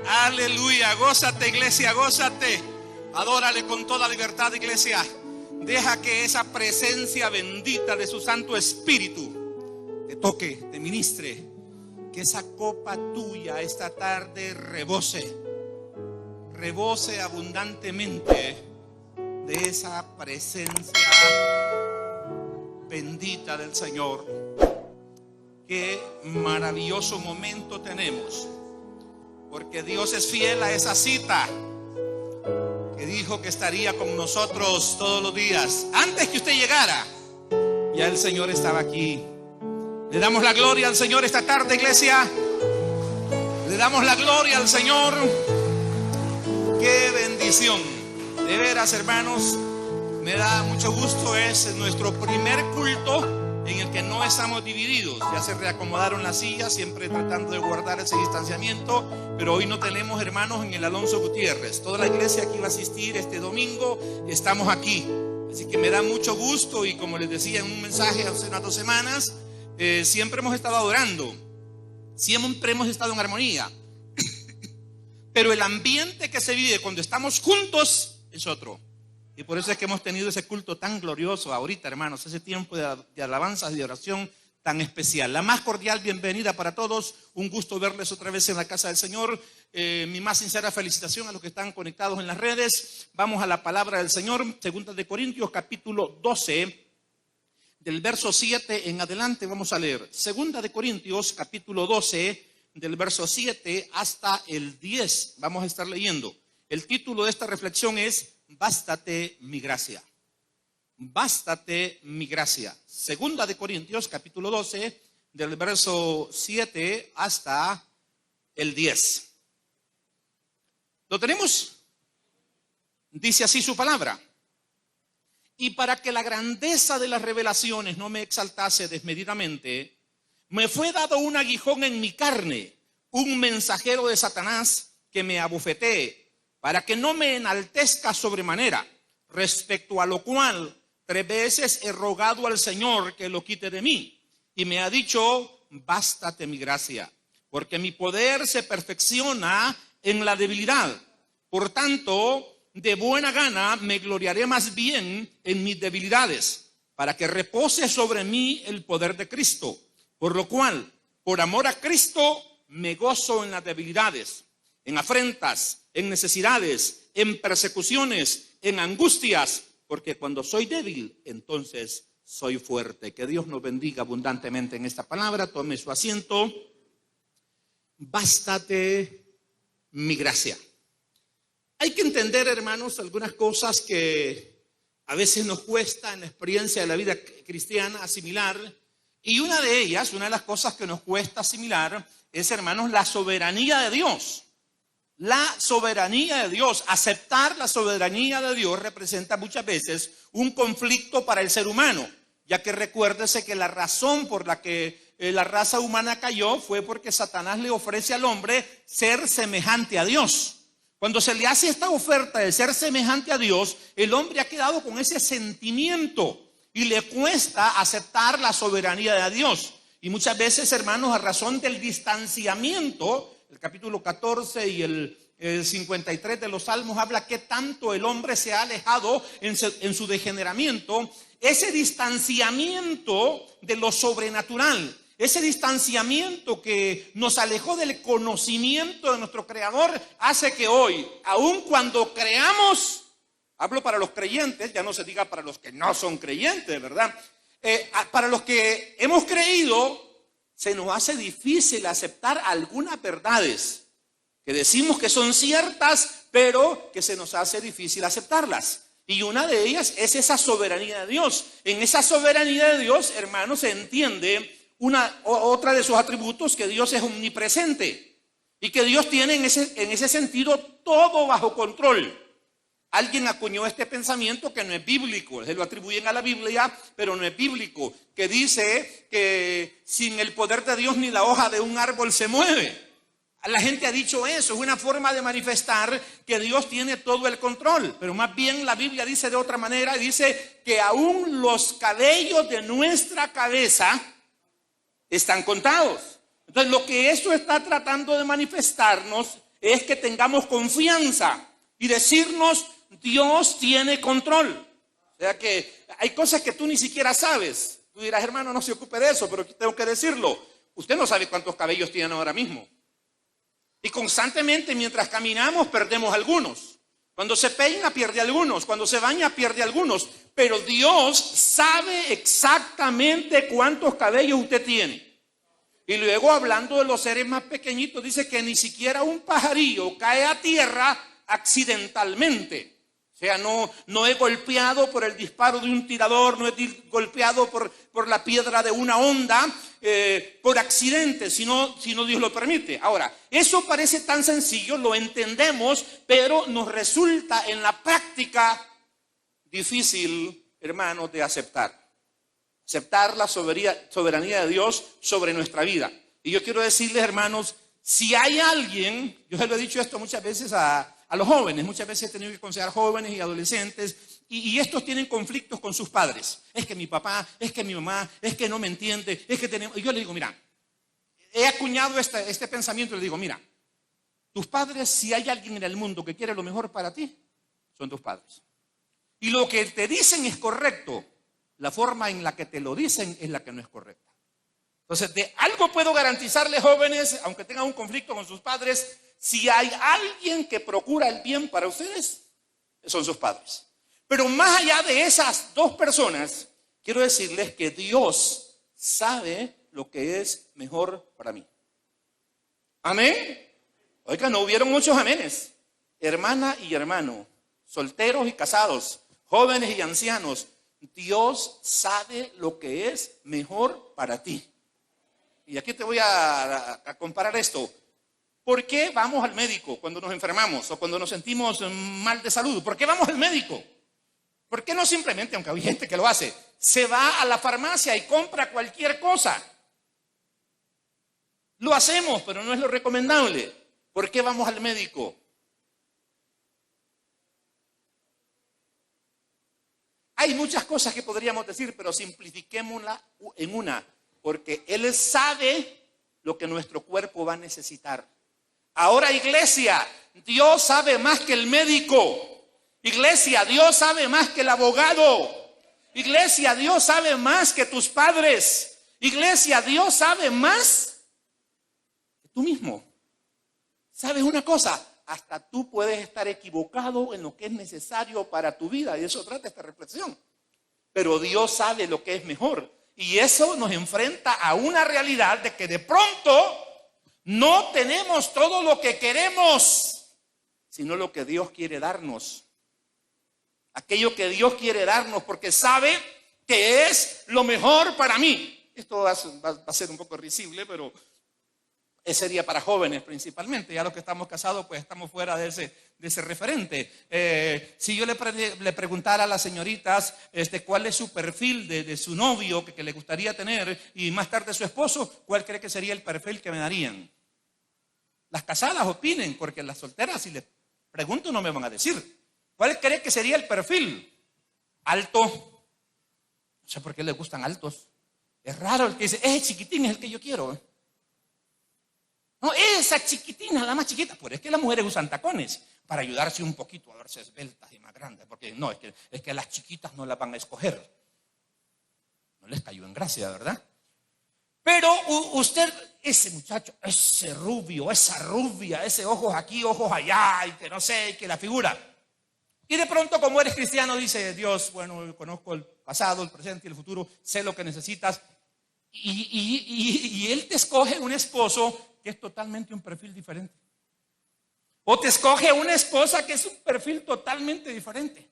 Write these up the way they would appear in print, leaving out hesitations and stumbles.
Aleluya, gózate, iglesia, gózate. Adórale con toda libertad, iglesia. Deja que esa presencia bendita de su Santo Espíritu te toque, te ministre. Que esa copa tuya esta tarde rebose abundantemente de esa presencia bendita del Señor. Qué maravilloso momento tenemos, porque Dios es fiel a esa cita que dijo que estaría con nosotros todos los días. Antes que usted llegara, ya el Señor estaba aquí. Le damos la gloria al Señor esta tarde, iglesia. Le damos la gloria al Señor. Qué bendición. De veras, hermanos, me da mucho gusto. Es nuestro primer culto en el que no estamos divididos. Ya se reacomodaron las sillas, siempre tratando de guardar ese distanciamiento. Pero hoy no tenemos hermanos en el Alonso Gutiérrez. Toda la iglesia que iba a asistir este domingo, estamos aquí. Así que me da mucho gusto. Y como les decía en un mensaje hace unas 2 semanas, siempre hemos estado adorando, siempre hemos estado en armonía. Pero el ambiente que se vive cuando estamos juntos es otro. Y por eso es que hemos tenido ese culto tan glorioso ahorita, hermanos, ese tiempo de alabanzas y de oración tan especial. La más cordial bienvenida para todos. Un gusto verles otra vez en la casa del Señor. Mi más sincera felicitación a los que están conectados en las redes. Vamos a la palabra del Señor. Segunda de Corintios, capítulo 12, del verso 7 en adelante vamos a leer. Segunda de Corintios, capítulo 12, del verso 7 hasta el 10. Vamos a estar leyendo. El título de esta reflexión es: Bástate mi gracia. Bástate mi gracia. Segunda de Corintios, capítulo 12, del verso 7 hasta el 10. ¿Lo tenemos? Dice así su palabra: Y para que la grandeza de las revelaciones no me exaltase desmedidamente, me fue dado un aguijón en mi carne, un mensajero de Satanás que me abofetee, para que no me enaltezca sobremanera, respecto a lo cual 3 veces he rogado al Señor que lo quite de mí. Y me ha dicho: bástate mi gracia, porque mi poder se perfecciona en la debilidad. Por tanto, de buena gana me gloriaré más bien en mis debilidades, para que repose sobre mí el poder de Cristo. Por lo cual, por amor a Cristo, me gozo en las debilidades, en afrentas, en necesidades, en persecuciones, en angustias, porque cuando soy débil, entonces soy fuerte. Que Dios nos bendiga abundantemente en esta palabra. Tome su asiento. Bástate mi gracia. Hay que entender, hermanos, algunas cosas que a veces nos cuesta en la experiencia de la vida cristiana asimilar. Y una de ellas, una de las cosas que nos cuesta asimilar es, hermanos, la soberanía de Dios. La soberanía de Dios. Aceptar la soberanía de Dios representa muchas veces un conflicto para el ser humano, ya que recuérdese que la razón por la que la raza humana cayó fue porque Satanás le ofrece al hombre ser semejante a Dios. Cuando se le hace esta oferta de ser semejante a Dios, el hombre ha quedado con ese sentimiento y le cuesta aceptar la soberanía de Dios. Y muchas veces, hermanos, a razón del distanciamiento, el capítulo 14 y el 53 de los Salmos habla que tanto el hombre se ha alejado en su degeneramiento. Ese distanciamiento de lo sobrenatural, ese distanciamiento que nos alejó del conocimiento de nuestro Creador, hace que hoy, aun cuando creamos, hablo para los creyentes, ya no se diga para los que no son creyentes, ¿verdad? Para los que hemos creído, se nos hace difícil aceptar algunas verdades que decimos que son ciertas, pero que se nos hace difícil aceptarlas. Y una de ellas es esa soberanía de Dios. En esa soberanía de Dios, hermanos, se entiende otra de sus atributos, que Dios es omnipresente y que Dios tiene en ese sentido todo bajo control. Alguien acuñó este pensamiento que no es bíblico, se lo atribuyen a la Biblia, pero no es bíblico, que dice que sin el poder de Dios ni la hoja de un árbol se mueve. La gente ha dicho eso, es una forma de manifestar que Dios tiene todo el control, pero más bien la Biblia dice de otra manera, dice que aún los cabellos de nuestra cabeza están contados. Entonces, lo que esto está tratando de manifestarnos es que tengamos confianza y decirnos, Dios tiene control. O sea que hay cosas que tú ni siquiera sabes. Tú dirás, hermano, no se ocupe de eso, pero tengo que decirlo. Usted no sabe cuántos cabellos tiene ahora mismo. Y constantemente mientras caminamos perdemos algunos. Cuando se peina pierde algunos, cuando se baña pierde algunos. Pero Dios sabe exactamente cuántos cabellos usted tiene. Y luego, hablando de los seres más pequeñitos, dice que ni siquiera un pajarillo cae a tierra accidentalmente. O sea, no he golpeado por el disparo de un tirador, no he golpeado por la piedra de una onda, por accidente, si no Dios lo permite. Ahora, eso parece tan sencillo, lo entendemos, pero nos resulta en la práctica difícil, hermanos, de aceptar. Aceptar la soberanía de Dios sobre nuestra vida. Y yo quiero decirles, hermanos, si hay alguien, yo se lo he dicho esto muchas veces a los jóvenes, muchas veces he tenido que aconsejar jóvenes y adolescentes, y estos tienen conflictos con sus padres. Es que mi papá, es que mi mamá, es que no me entiende, es que tenemos... Y yo le digo, mira, he acuñado este pensamiento y le digo, mira, tus padres, si hay alguien en el mundo que quiere lo mejor para ti, son tus padres. Y lo que te dicen es correcto. La forma en la que te lo dicen es la que no es correcta. Entonces, de algo puedo garantizarles, jóvenes, aunque tengan un conflicto con sus padres, si hay alguien que procura el bien para ustedes, son sus padres. Pero más allá de esas dos personas, quiero decirles que Dios sabe lo que es mejor para mí. ¿Amén? Oiga, no hubieron muchos amenes. Hermana y hermano, solteros y casados, jóvenes y ancianos, Dios sabe lo que es mejor para ti. Y aquí te voy a comparar esto. ¿Por qué vamos al médico cuando nos enfermamos o cuando nos sentimos mal de salud? ¿Por qué vamos al médico? ¿Por qué no simplemente, aunque hay gente que lo hace, se va a la farmacia y compra cualquier cosa? Lo hacemos, pero no es lo recomendable. ¿Por qué vamos al médico? Hay muchas cosas que podríamos decir, pero simplifiquémosla en una, porque Él sabe lo que nuestro cuerpo va a necesitar. Ahora, iglesia, Dios sabe más que el médico. Iglesia, Dios sabe más que el abogado. Iglesia, Dios sabe más que tus padres. Iglesia, Dios sabe más que tú mismo. ¿Sabes una cosa? Hasta tú puedes estar equivocado en lo que es necesario para tu vida. Y de eso trata esta reflexión. Pero Dios sabe lo que es mejor. Y eso nos enfrenta a una realidad de que de pronto no tenemos todo lo que queremos, sino lo que Dios quiere darnos. Aquello que Dios quiere darnos porque sabe que es lo mejor para mí. Esto va a ser un poco risible, pero ese sería para jóvenes principalmente. Ya los que estamos casados, pues estamos fuera de ese referente. Si yo le preguntara a las señoritas cuál es su perfil de su novio que le gustaría tener y más tarde su esposo, ¿cuál cree que sería el perfil que me darían? Las casadas opinen, porque las solteras, si les pregunto, no me van a decir. ¿Cuál cree que sería el perfil? Alto. No sé por qué les gustan altos. Es raro el que dice, chiquitín es el que yo quiero. No, esa chiquitina, la más chiquita. Pero es que las mujeres usan tacones para ayudarse un poquito a verse esbeltas y más grandes. Porque no, es que las chiquitas no las van a escoger. No les cayó en gracia, ¿verdad? Pero usted, ese muchacho, ese rubio, esa rubia, ese ojos aquí, ojos allá, y que no sé, que la figura. Y de pronto, como eres cristiano, dice Dios, bueno, conozco el pasado, el presente y el futuro, sé lo que necesitas. Y Él te escoge un esposo que es totalmente un perfil diferente. O te escoge una esposa que es un perfil totalmente diferente.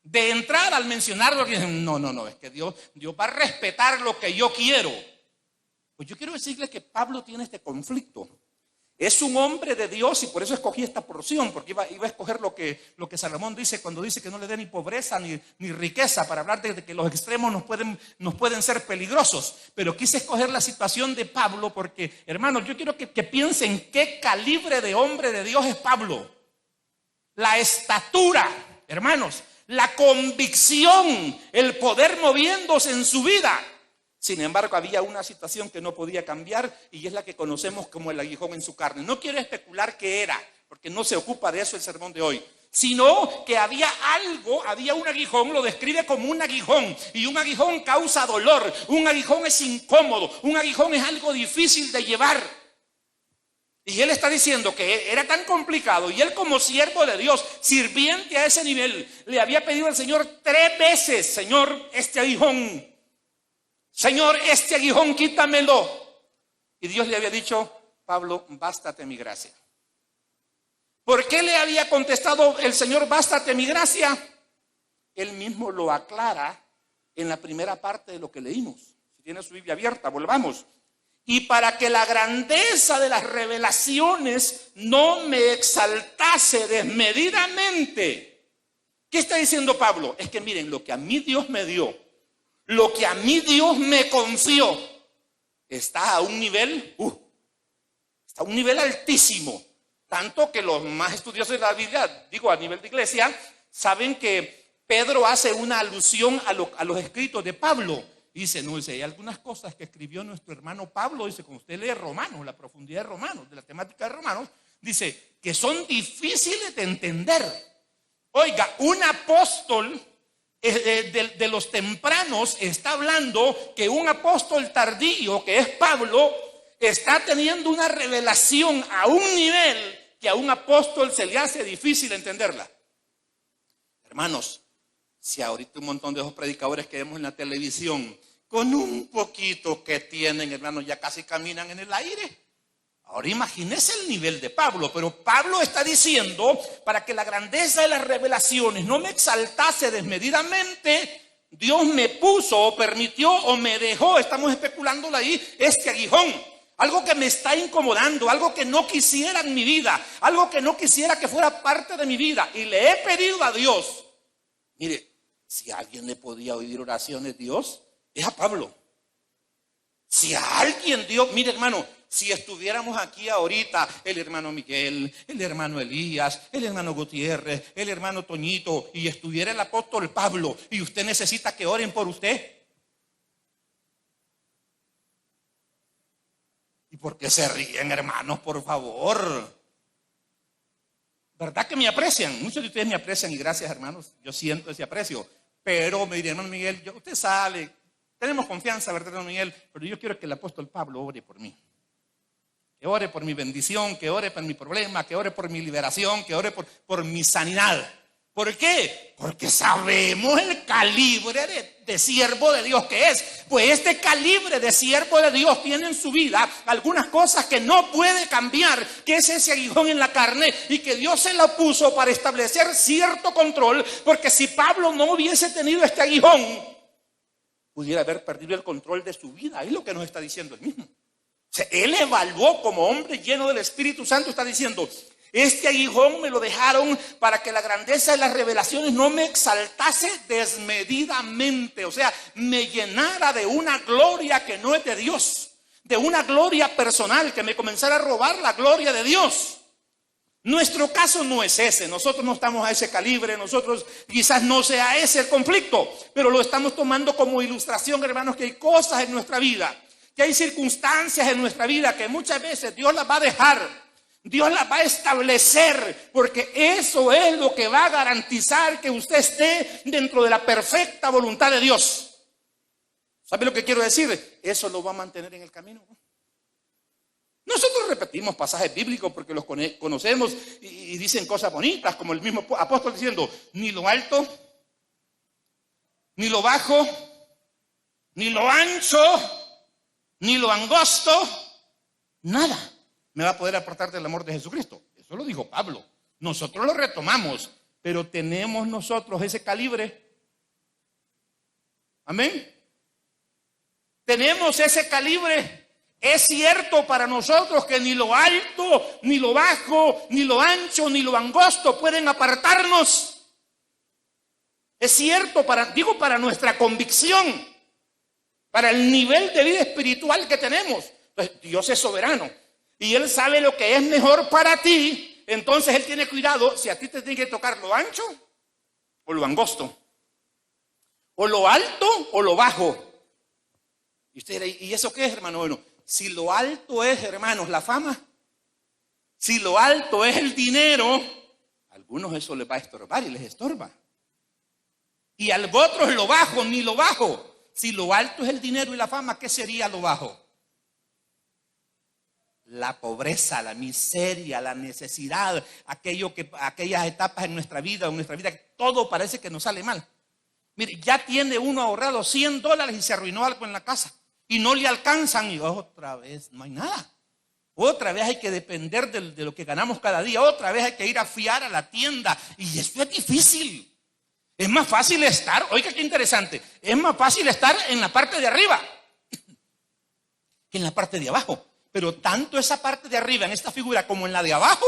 De entrada, al mencionarlo, no, es que Dios va a respetar lo que yo quiero. Pues yo quiero decirles que Pablo tiene este conflicto. Es un hombre de Dios y por eso escogí esta porción, porque iba a escoger lo que Salomón dice cuando dice que no le dé ni pobreza ni riqueza, para hablar de que los extremos nos pueden ser peligrosos. Pero quise escoger la situación de Pablo porque, hermanos, yo quiero que piensen qué calibre de hombre de Dios es Pablo. La estatura, hermanos, la convicción, el poder moviéndose en su vida. Sin embargo, había una situación que no podía cambiar y es la que conocemos como el aguijón en su carne. No quiero especular qué era, porque no se ocupa de eso el sermón de hoy, sino que había algo, había un aguijón, lo describe como un aguijón, y un aguijón causa dolor, un aguijón es incómodo, un aguijón es algo difícil de llevar. Y él está diciendo que era tan complicado, y él como siervo de Dios, sirviente a ese nivel, le había pedido al Señor 3 veces, Señor, este aguijón, Señor, este aguijón, quítamelo. Y Dios le había dicho, Pablo, bástate mi gracia. ¿Por qué le había contestado el Señor, bástate mi gracia? Él mismo lo aclara en la primera parte de lo que leímos. Si tiene su Biblia abierta, volvamos. Y para que la grandeza de las revelaciones no me exaltase desmedidamente. ¿Qué está diciendo Pablo? Es que miren, lo que a mí Dios me dio, lo que a mí Dios me confió, está a un nivel, está a un nivel altísimo. Tanto que los más estudiosos de la Biblia, digo a nivel de iglesia, saben que Pedro hace una alusión a los escritos de Pablo. Dice, no, dice, hay algunas cosas que escribió nuestro hermano Pablo, dice, cuando usted lee Romanos, la profundidad de Romanos, de la temática de Romanos, dice que son difíciles de entender. Oiga, un apóstol de los tempranos está hablando que un apóstol tardío, que es Pablo, está teniendo una revelación a un nivel que a un apóstol se le hace difícil entenderla. Hermanos, si ahorita un montón de esos predicadores que vemos en la televisión, con un poquito que tienen, hermanos, ya casi caminan en el aire. Ahora imagínese el nivel de Pablo, pero Pablo está diciendo, para que la grandeza de las revelaciones no me exaltase desmedidamente, Dios me puso o permitió o me dejó, estamos especulando ahí, este aguijón. Algo que me está incomodando, algo que no quisiera en mi vida, algo que no quisiera que fuera parte de mi vida. Y le he pedido a Dios. Mire, si a alguien le podía oír oraciones Dios, es a Pablo. Si a alguien Dios, mire hermano, si estuviéramos aquí ahorita, el hermano Miguel, el hermano Elías, el hermano Gutiérrez, el hermano Toñito, y estuviera el apóstol Pablo, y usted necesita que oren por usted. ¿Y por qué se ríen, hermanos, por favor? ¿Verdad que me aprecian? Muchos de ustedes me aprecian y gracias, hermanos. Yo siento ese aprecio. Pero me dirán, hermano Miguel, usted sale, tenemos confianza, ¿verdad, hermano Miguel? Pero yo quiero que el apóstol Pablo ore por mí. Que ore por mi bendición, que ore por mi problema, que ore por mi liberación, que ore por mi sanidad. ¿Por qué? Porque sabemos el calibre de siervo de Dios que es. Pues este calibre de siervo de Dios tiene en su vida algunas cosas que no puede cambiar, que es ese aguijón en la carne y que Dios se lo puso para establecer cierto control, porque si Pablo no hubiese tenido este aguijón, pudiera haber perdido el control de su vida. Es lo que nos está diciendo él mismo. O sea, él evaluó como hombre lleno del Espíritu Santo, está diciendo, este aguijón me lo dejaron para que la grandeza de las revelaciones no me exaltase desmedidamente. O sea, me llenara de una gloria que no es de Dios. De una gloria personal, que me comenzara a robar la gloria de Dios. Nuestro caso no es ese. Nosotros no estamos a ese calibre. Nosotros quizás no sea ese el conflicto. Pero lo estamos tomando como ilustración, hermanos, que hay cosas en nuestra vida. Que hay circunstancias en nuestra vida que muchas veces Dios las va a dejar. Dios la va a establecer, porque eso es lo que va a garantizar que usted esté dentro de la perfecta voluntad de Dios. ¿Sabe lo que quiero decir? Eso lo va a mantener en el camino. Nosotros repetimos pasajes bíblicos porque los conocemos y dicen cosas bonitas, como el mismo apóstol diciendo, ni lo alto, ni lo bajo, ni lo ancho, ni lo angosto, nada me va a poder apartar del amor de Jesucristo. Eso lo dijo Pablo. Nosotros lo retomamos, pero tenemos nosotros ese calibre. Amén. Tenemos ese calibre. Es cierto para nosotros que ni lo alto, ni lo bajo, ni lo ancho, ni lo angosto pueden apartarnos. Es cierto para nuestra convicción, para el nivel de vida espiritual que tenemos. Entonces, Dios es soberano. Y Él sabe lo que es mejor para ti. Entonces Él tiene cuidado si a ti te tiene que tocar lo ancho o lo angosto, o lo alto o lo bajo. Y usted dirá, ¿y eso qué es, hermano? Bueno, si lo alto es, hermanos, la fama, si lo alto es el dinero, a algunos eso les va a estorbar y les estorba. Y a otros lo bajo, ni lo bajo. Si lo alto es el dinero y la fama, ¿qué sería lo bajo? La pobreza, la miseria, la necesidad, aquellas etapas en nuestra vida, que todo parece que nos sale mal. Mire, ya tiene uno ahorrado $100 y se arruinó algo en la casa y no le alcanzan y otra vez no hay nada. Otra vez hay que depender de lo que ganamos cada día. Otra vez hay que ir a fiar a la tienda y eso es difícil. Es más fácil estar, oiga qué interesante, es más fácil estar en la parte de arriba que en la parte de abajo. Pero tanto esa parte de arriba en esta figura como en la de abajo,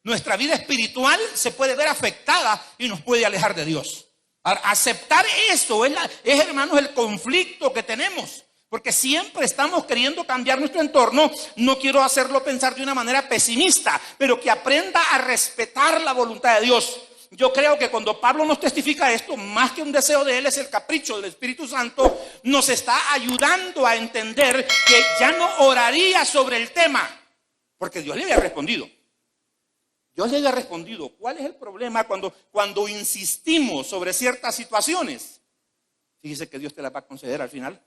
nuestra vida espiritual se puede ver afectada y nos puede alejar de Dios. Ahora, aceptar eso es, hermanos, el conflicto que tenemos. Porque siempre estamos queriendo cambiar nuestro entorno. No quiero hacerlo pensar de una manera pesimista, pero que aprenda a respetar la voluntad de Dios. Yo creo que cuando Pablo nos testifica esto, más que un deseo de él, es el capricho del Espíritu Santo, nos está ayudando a entender que ya no oraría sobre el tema, porque Dios le había respondido. Dios le había respondido. ¿Cuál es el problema cuando insistimos sobre ciertas situaciones? Fíjese que Dios te la va a conceder al final.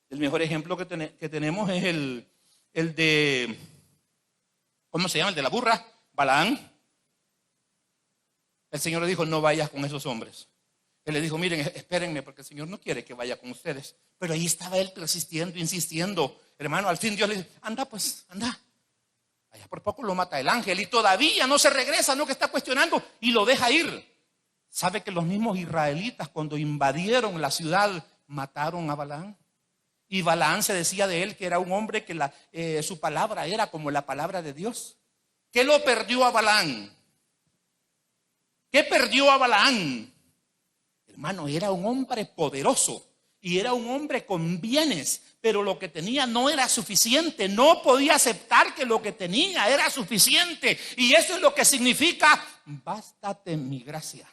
El mejor ejemplo que tenemos es el de, ¿cómo se llama? El de la burra, Balaán. El Señor le dijo, no vayas con esos hombres. Él le dijo, miren, espérenme porque el Señor no quiere que vaya con ustedes. Pero ahí estaba él persistiendo, insistiendo. Hermano, al fin Dios le dice, anda pues, anda. Allá por poco lo mata el ángel y todavía no se regresa, no que está cuestionando y lo deja ir. ¿Sabe que los mismos israelitas cuando invadieron la ciudad mataron a Balaán? Y Balaán se decía de él que era un hombre que su palabra era como la palabra de Dios. ¿Qué lo perdió a Balaán? ¿Qué perdió a Balaán? Hermano, era un hombre poderoso y era un hombre con bienes, pero lo que tenía no era suficiente. No podía aceptar que lo que tenía era suficiente. Y eso es lo que significa, bástate mi gracia.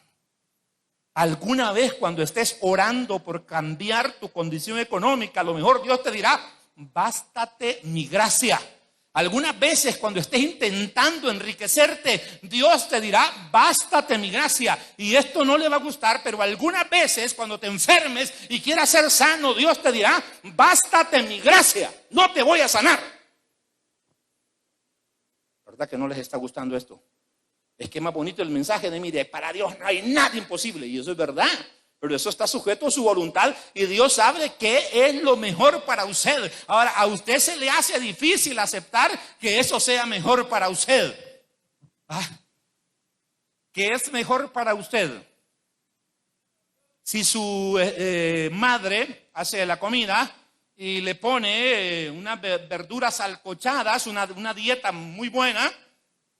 Alguna vez cuando estés orando por cambiar tu condición económica, a lo mejor Dios te dirá, bástate mi gracia. Algunas veces cuando estés intentando enriquecerte, Dios te dirá, bástate mi gracia. Y esto no le va a gustar, pero algunas veces cuando te enfermes y quieras ser sano, Dios te dirá, bástate mi gracia, no te voy a sanar. ¿Verdad que no les está gustando esto? Es que es más bonito el mensaje de, mire, para Dios no hay nada imposible. Y eso es verdad. Pero eso está sujeto a su voluntad y Dios sabe qué es lo mejor para usted. Ahora, a usted se le hace difícil aceptar que eso sea mejor para usted. ¿Qué es mejor para usted? Si su madre hace la comida y le pone unas verduras salcochadas, una dieta muy buena,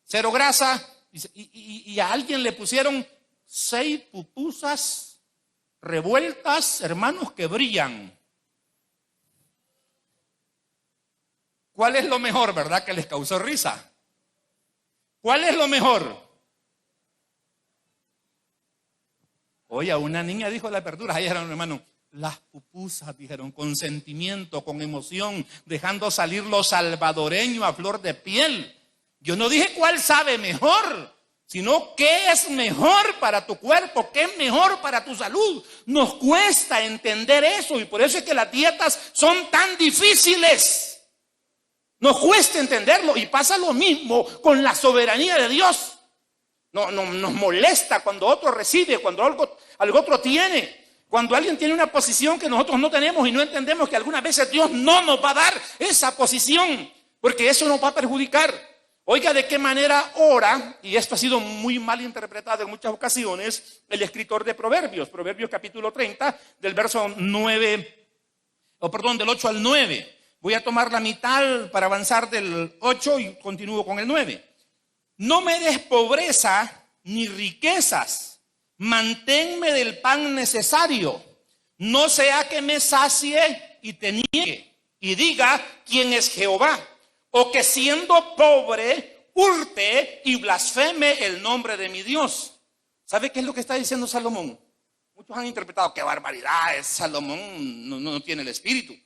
cero grasa, y a alguien le pusieron 6 pupusas revueltas, hermanos, que brillan. ¿Cuál es lo mejor, verdad? Que les causó risa. ¿Cuál es lo mejor? Oye, una niña dijo las verduras, ahí dijeron, hermano, las pupusas, dijeron, con sentimiento, con emoción, dejando salir lo salvadoreño a flor de piel. Yo no dije cuál sabe mejor, sino qué es mejor para tu cuerpo, qué es mejor para tu salud. Nos cuesta entender eso y por eso es que las dietas son tan difíciles. Nos cuesta entenderlo y pasa lo mismo con la soberanía de Dios. Nos molesta cuando otro recibe, cuando algo otro tiene. Cuando alguien tiene una posición que nosotros no tenemos y no entendemos que algunas veces Dios no nos va a dar esa posición, porque eso nos va a perjudicar. Oiga, de qué manera ora, y esto ha sido muy mal interpretado en muchas ocasiones, el escritor de Proverbios capítulo 30, del 8 al 9. Voy a tomar la mitad para avanzar del 8 y continúo con el 9. No me des pobreza ni riquezas, manténme del pan necesario, no sea que me sacie y te niegue y diga quién es Jehová. O que siendo pobre, hurte y blasfeme el nombre de mi Dios. ¿Sabe qué es lo que está diciendo Salomón? Muchos han interpretado, qué barbaridad, Salomón no tiene el espíritu.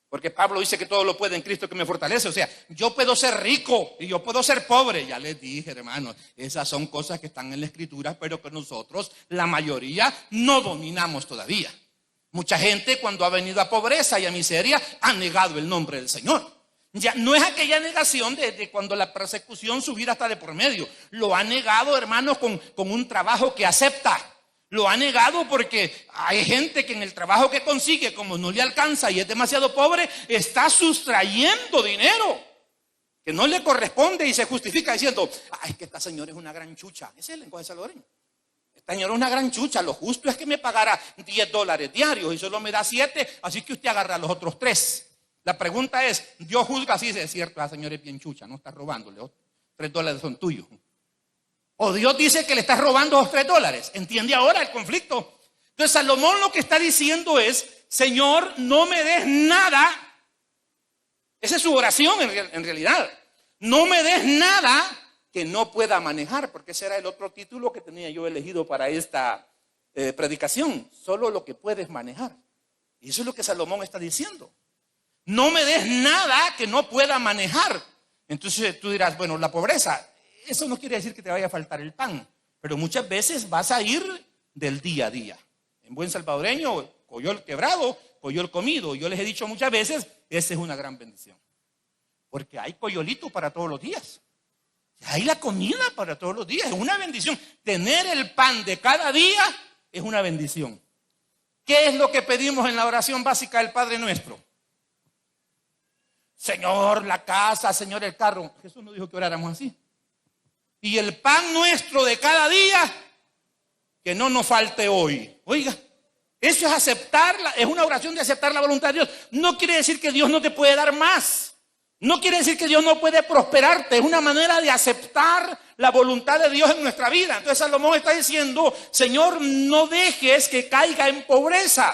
Porque Pablo dice que todo lo puede en Cristo que me fortalece. O sea, yo puedo ser rico y yo puedo ser pobre. Ya les dije, hermanos, esas son cosas que están en la Escritura, pero que nosotros, la mayoría, no dominamos todavía. Mucha gente, cuando ha venido a pobreza y a miseria, ha negado el nombre del Señor. Ya no es aquella negación de cuando la persecución su vida está de por medio. Lo ha negado, hermanos, con un trabajo que acepta. Lo ha negado porque hay gente que en el trabajo que consigue, como no le alcanza y es demasiado pobre, está sustrayendo dinero que no le corresponde y se justifica diciendo, es que esta señora es una gran chucha. Ese es el lenguaje salvadoreño. Esta señora es una gran chucha, lo justo es que me pagara $10 diarios y solo me da 7, así que usted agarra los otros 3. La pregunta es, Dios juzga así, es cierto, esa señora es bien chucha, no está robándole, $3 son tuyos. O Dios dice que le estás robando los $3. ¿Entiende ahora el conflicto? Entonces Salomón lo que está diciendo es, Señor, no me des nada. Esa es su oración en realidad. No me des nada que no pueda manejar, porque ese era el otro título que tenía yo elegido para esta predicación. Solo lo que puedes manejar. Y eso es lo que Salomón está diciendo. No me des nada que no pueda manejar. Entonces tú dirás, bueno, la pobreza, eso no quiere decir que te vaya a faltar el pan, pero muchas veces vas a ir del día a día. En buen salvadoreño, coyol quebrado, coyol comido. Yo les he dicho muchas veces, esa es una gran bendición. Porque hay coyolito para todos los días. Hay la comida para todos los días, es una bendición. Tener el pan de cada día es una bendición. ¿Qué es lo que pedimos en la oración básica del Padre Nuestro? Señor, la casa, Señor, el carro. Jesús nos dijo que oráramos así. Y el pan nuestro de cada día, que no nos falte hoy. Oiga, eso es aceptarla, es una oración de aceptar la voluntad de Dios. No quiere decir que Dios no te puede dar más. No quiere decir que Dios no puede prosperarte. Es una manera de aceptar la voluntad de Dios en nuestra vida. Entonces Salomón está diciendo, Señor, no dejes que caiga en pobreza.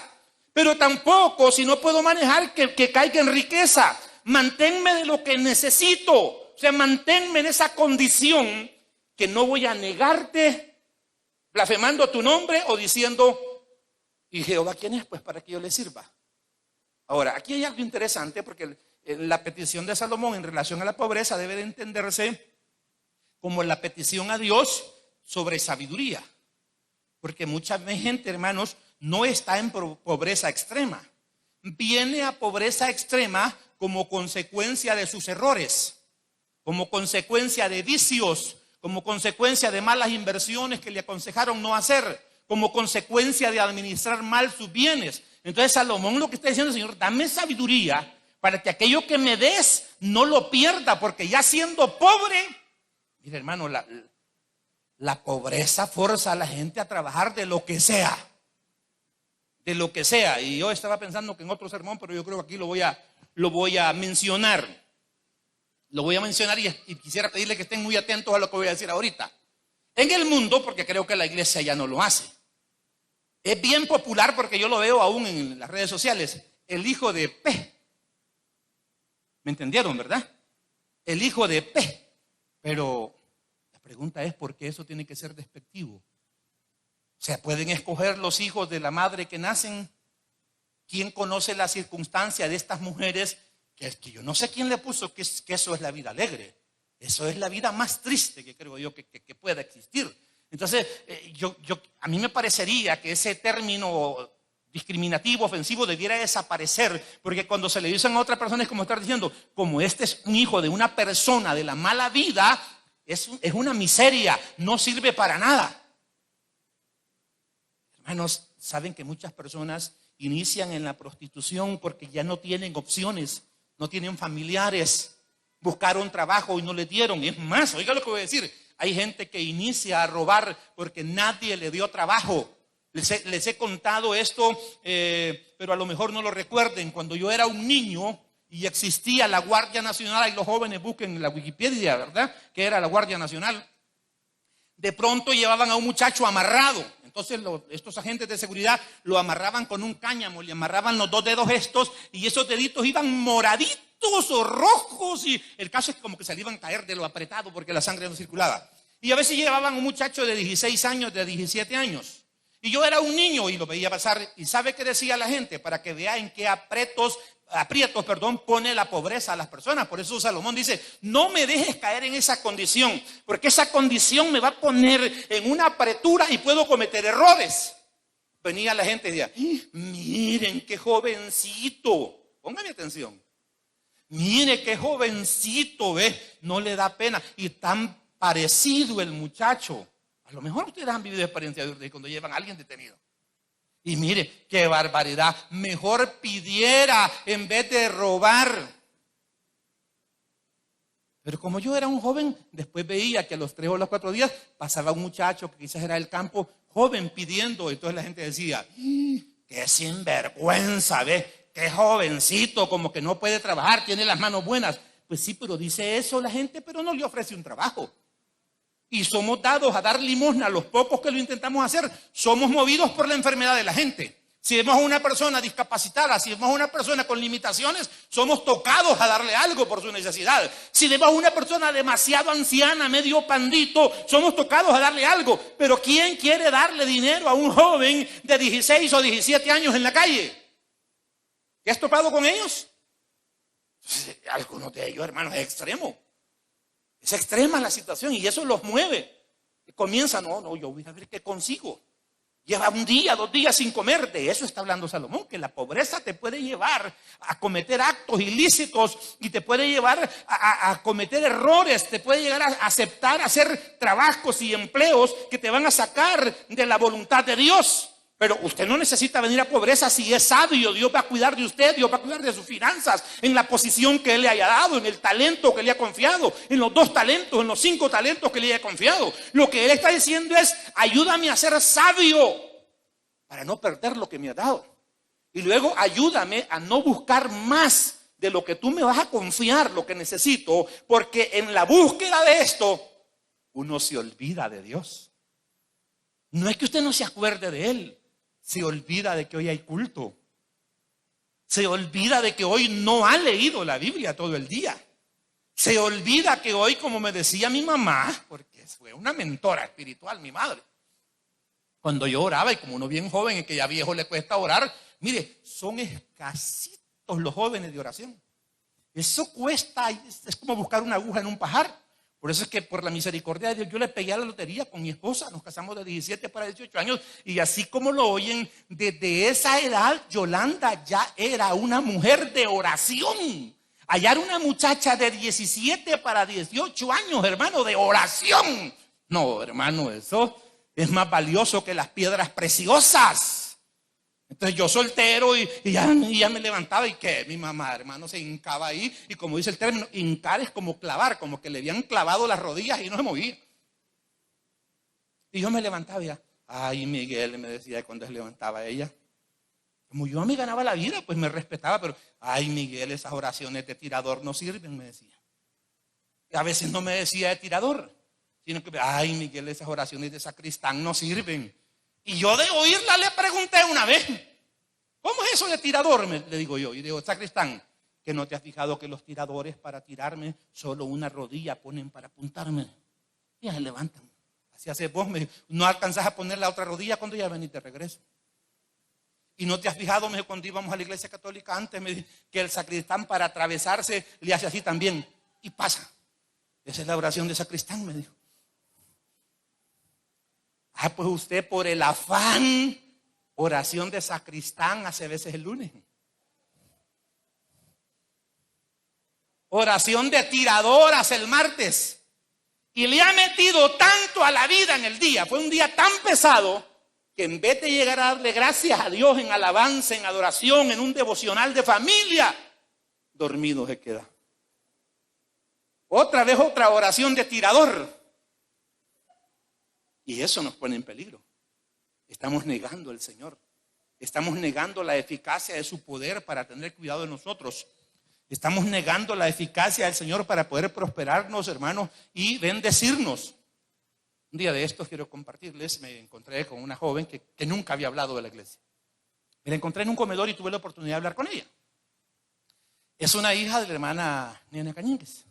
Pero tampoco, si no puedo manejar, que caiga en riqueza. Manténme de lo que necesito. O sea, manténme en esa condición que no voy a negarte, blasfemando tu nombre o diciendo, ¿y Jehová quién es? Pues para que yo le sirva. Ahora, aquí hay algo interesante porque la petición de Salomón en relación a la pobreza debe de entenderse como la petición a Dios sobre sabiduría. Porque mucha gente, hermanos, no está en pobreza extrema. Viene a pobreza extrema como consecuencia de sus errores, como consecuencia de vicios, como consecuencia de malas inversiones que le aconsejaron no hacer, como consecuencia de administrar mal sus bienes. Entonces Salomón lo que está diciendo, Señor, dame sabiduría para que aquello que me des no lo pierda, porque ya siendo pobre, mire hermano, la pobreza forza a la gente a trabajar de lo que sea. De lo que sea. Y yo estaba pensando que en otro sermón, pero yo creo que aquí lo voy a mencionar. Lo voy a mencionar y quisiera pedirle que estén muy atentos a lo que voy a decir ahorita. En el mundo, porque creo que la iglesia ya no lo hace. Es bien popular porque yo lo veo aún en las redes sociales. El hijo de P. ¿Me entendieron, verdad? El hijo de P. Pero la pregunta es, ¿por qué eso tiene que ser despectivo? O sea, ¿pueden escoger los hijos de la madre que nacen? ¿Quién conoce la circunstancia de estas mujeres? Que yo no sé quién le puso que eso es la vida alegre. Eso es la vida más triste que creo yo que pueda existir. Entonces, a mí me parecería que ese término discriminativo, ofensivo, debiera desaparecer, porque cuando se le dicen a otra persona es como estar diciendo, como este es un hijo de una persona de la mala vida, es una miseria, no sirve para nada. Hermanos, saben que muchas personas inician en la prostitución porque ya no tienen opciones, no tienen familiares, buscaron trabajo y no le dieron. Es más, oiga lo que voy a decir, hay gente que inicia a robar porque nadie le dio trabajo. Les he contado esto, pero a lo mejor no lo recuerden. Cuando yo era un niño y existía la Guardia Nacional, y los jóvenes busquen en la Wikipedia, ¿verdad? Que era la Guardia Nacional. De pronto llevaban a un muchacho amarrado. Entonces estos agentes de seguridad lo amarraban con un cáñamo, le amarraban los 2 dedos estos y esos deditos iban moraditos o rojos y el caso es como que se le iban a caer de lo apretado porque la sangre no circulaba. Y a veces llevaban a un muchacho de 16 años, de 17 años Y yo era un niño y lo veía pasar. ¿Y sabe qué decía la gente? Para que vea en qué aprietos, pone la pobreza a las personas. Por eso Salomón dice, no me dejes caer en esa condición, porque esa condición me va a poner en una apretura y puedo cometer errores. Venía la gente y decía, miren qué jovencito, póngame atención. Mire qué jovencito, no le da pena. Y tan parecido el muchacho. A lo mejor ustedes han vivido experiencias de cuando llevan a alguien detenido. Y mire, qué barbaridad. Mejor pidiera en vez de robar. Pero como yo era un joven, después veía que a los 3 o los 4 días pasaba un muchacho que quizás era del campo, joven pidiendo. Entonces la gente decía, qué sinvergüenza, qué jovencito, como que no puede trabajar, tiene las manos buenas. Pues sí, pero dice eso la gente, pero no le ofrece un trabajo. Y somos dados a dar limosna a los pocos que lo intentamos hacer. Somos movidos por la enfermedad de la gente. Si vemos a una persona discapacitada, si vemos a una persona con limitaciones, somos tocados a darle algo por su necesidad. Si vemos a una persona demasiado anciana, medio pandito, somos tocados a darle algo. Pero ¿quién quiere darle dinero a un joven de 16 o 17 años en la calle? ¿Te has topado con ellos? Algunos de ellos, hermanos, es extremo. Es extrema la situación y eso los mueve. Y comienza, no, yo voy a ver qué consigo. Lleva 1 día, 2 días sin comer. De eso está hablando Salomón, que la pobreza te puede llevar a cometer actos ilícitos y te puede llevar a cometer errores, te puede llegar a aceptar, hacer trabajos y empleos que te van a sacar de la voluntad de Dios. Pero usted no necesita venir a pobreza si es sabio. Dios va a cuidar de usted, Dios va a cuidar de sus finanzas, en la posición que Él le haya dado, en el talento que le ha confiado, en los 2 talentos, en los 5 talentos que le haya confiado. Lo que Él está diciendo es, ayúdame a ser sabio para no perder lo que me ha dado. Y luego ayúdame a no buscar más de lo que tú me vas a confiar, lo que necesito, porque en la búsqueda de esto, uno se olvida de Dios. No es que usted no se acuerde de Él. Se olvida de que hoy hay culto. Se olvida de que hoy no ha leído la Biblia todo el día. Se olvida que hoy, como me decía mi mamá, porque fue una mentora espiritual, mi madre, cuando yo oraba, y como uno bien joven y que ya viejo le cuesta orar, mire, son escasitos los jóvenes de oración. Eso cuesta, es como buscar una aguja en un pajar. Por eso es que por la misericordia de Dios yo le pegué a la lotería con mi esposa. Nos casamos de 17 para 18 años. Y así como lo oyen, desde esa edad Yolanda ya era una mujer de oración. Hallar una muchacha de 17 para 18 años, hermano, de oración. No, hermano, eso es más valioso que las piedras preciosas. Entonces yo soltero y ya me levantaba y que mi mamá, hermano, se hincaba ahí. Y como dice el término, hincar es como clavar, como que le habían clavado las rodillas y no se movía. Y yo me levantaba y ya, ay, Miguel, me decía cuando se levantaba ella. Como yo me ganaba la vida, pues me respetaba, pero ay, Miguel, esas oraciones de tirador no sirven, me decía. Y a veces no me decía de tirador, sino que, ay, Miguel, esas oraciones de sacristán no sirven. Y yo de oírla le pregunté una vez, ¿cómo es eso de tirador? Le digo yo, y digo, sacristán, que no te has fijado que los tiradores para tirarme solo una rodilla ponen para apuntarme. Y ya se levantan. Así hace vos, me dijo, no alcanzás a poner la otra rodilla cuando ya venís de regreso. Y no te has fijado, me dijo, cuando íbamos a la iglesia católica antes, me dijo, que el sacristán para atravesarse le hace así también. Y pasa. Esa es la oración de sacristán, me dijo. Ah, pues usted por el afán, oración de sacristán hace veces el lunes. Oración de tirador hace el martes. Y le ha metido tanto a la vida en el día. Fue un día tan pesado que en vez de llegar a darle gracias a Dios en alabanza, en adoración, en un devocional de familia, dormido se queda. Otra vez otra oración de tirador. Y eso nos pone en peligro. Estamos negando al Señor. Estamos negando la eficacia de su poder para tener cuidado de nosotros. Estamos negando la eficacia del Señor para poder prosperarnos, hermanos, y bendecirnos. Un día de estos quiero compartirles, me encontré con una joven que nunca había hablado de la iglesia. Me la encontré en un comedor y tuve la oportunidad de hablar con ella. Es una hija de la hermana Nena Cañínguez.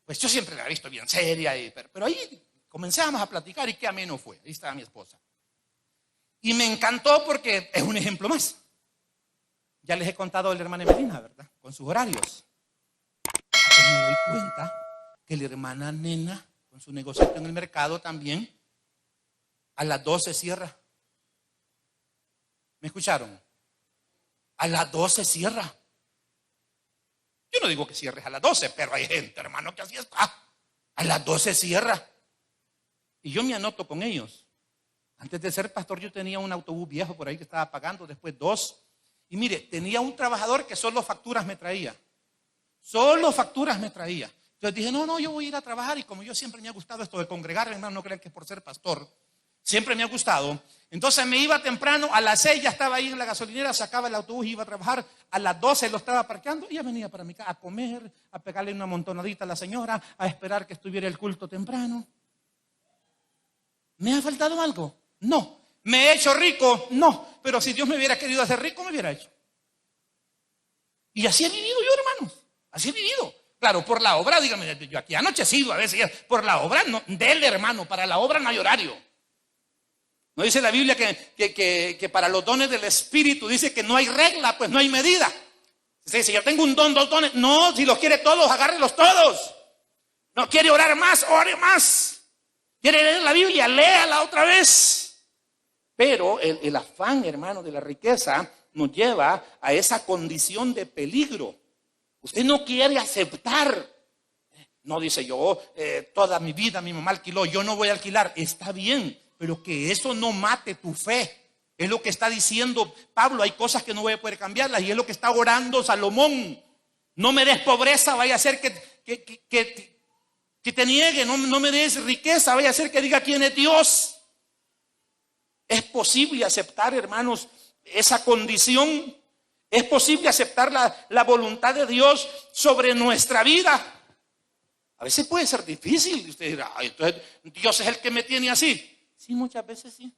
Pues yo siempre la he visto bien seria, pero ahí comenzamos a platicar y qué ameno fue. Ahí estaba mi esposa. Y me encantó porque es un ejemplo más. Ya les he contado de la hermana Emelina, ¿verdad? Con sus horarios. Pues me doy cuenta que la hermana Nena, con su negocio en el mercado también, a las 12 cierra. ¿Me escucharon? A las 12 cierra. Yo no digo que cierres a las 12, pero hay gente, hermano, que así está. A las 12 cierra. Y yo me anoto con ellos. Antes de ser pastor yo tenía un autobús viejo por ahí que estaba pagando, después 2. Y mire, tenía un trabajador que solo facturas me traía. Solo facturas me traía. Entonces dije, no, yo voy a ir a trabajar. Y como yo siempre me ha gustado esto de congregar, hermano, no crean que es por ser pastor. Siempre me ha gustado. Entonces me iba temprano, a las 6 ya estaba ahí en la gasolinera, sacaba el autobús y iba a trabajar. A las 12 lo estaba parqueando y ya venía para mi casa a comer, a pegarle una montonadita a la señora, a esperar que estuviera el culto temprano. ¿Me ha faltado algo? No. ¿Me he hecho rico? No. Pero si Dios me hubiera querido hacer rico, me hubiera hecho. Y así he vivido yo, hermanos. Así he vivido. Claro, por la obra, dígame, yo aquí anochecido a veces, por la obra, no, dele, hermano, para la obra no hay horario. ¿No dice la Biblia que para los dones del Espíritu dice que no hay regla, pues no hay medida? Si yo tengo un don, 2 dones, no, si los quiere todos, agárrelos todos. No quiere orar más, ore más. Quiere leer la Biblia, léala otra vez. Pero el afán, hermano, de la riqueza nos lleva a esa condición de peligro. Usted no quiere aceptar. No dice yo, toda mi vida mi mamá alquiló, yo no voy a alquilar. Está bien, pero que eso no mate tu fe. Es lo que está diciendo Pablo. Hay cosas que no voy a poder cambiarlas y es lo que está orando Salomón. No me des pobreza, vaya a ser que te niegue. No me des riqueza, vaya a ser que diga quién es Dios. Es posible aceptar, hermanos, esa condición. Es posible aceptar la voluntad de Dios sobre nuestra vida. A veces puede ser difícil. Usted dirá, entonces Dios es el que me tiene así. Sí, muchas veces sí.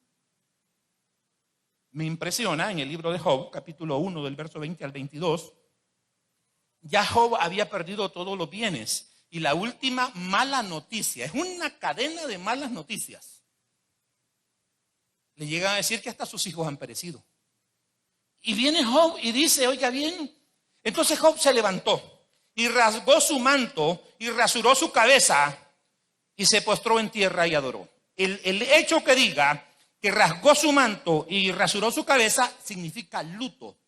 Me impresiona en el libro de Job, capítulo 1, del verso 20 al 22. Ya Job había perdido todos los bienes. Y la última mala noticia, es una cadena de malas noticias. Le llegan a decir que hasta sus hijos han perecido. Y viene Job y dice, oiga bien. Entonces Job se levantó y rasgó su manto y rasuró su cabeza y se postró en tierra y adoró. El hecho que diga que rasgó su manto y rasuró su cabeza significa luto,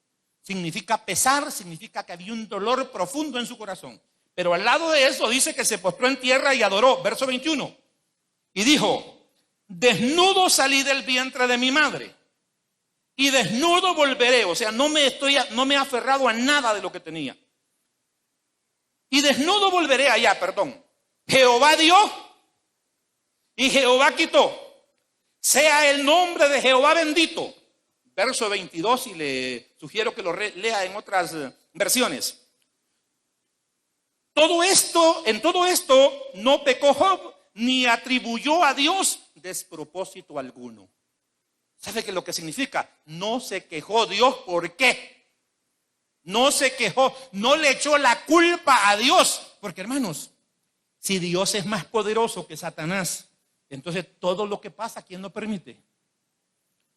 significa pesar, significa que había un dolor profundo en su corazón. Pero al lado de eso dice que se postró en tierra y adoró, verso 21. Y dijo, desnudo salí del vientre de mi madre y desnudo volveré. O sea, no me he aferrado a nada de lo que tenía. Y desnudo volveré allá, perdón. Jehová dio y Jehová quitó. Sea el nombre de Jehová bendito. Verso 22, y le sugiero que lo lea en otras versiones. En todo esto no pecó Job, ni atribuyó a Dios despropósito alguno. ¿Sabe qué es lo que significa? No se quejó Dios. ¿Por qué? No se quejó, no le echó la culpa a Dios. Porque, hermanos, si Dios es más poderoso que Satanás, entonces todo lo que pasa, ¿quién lo permite?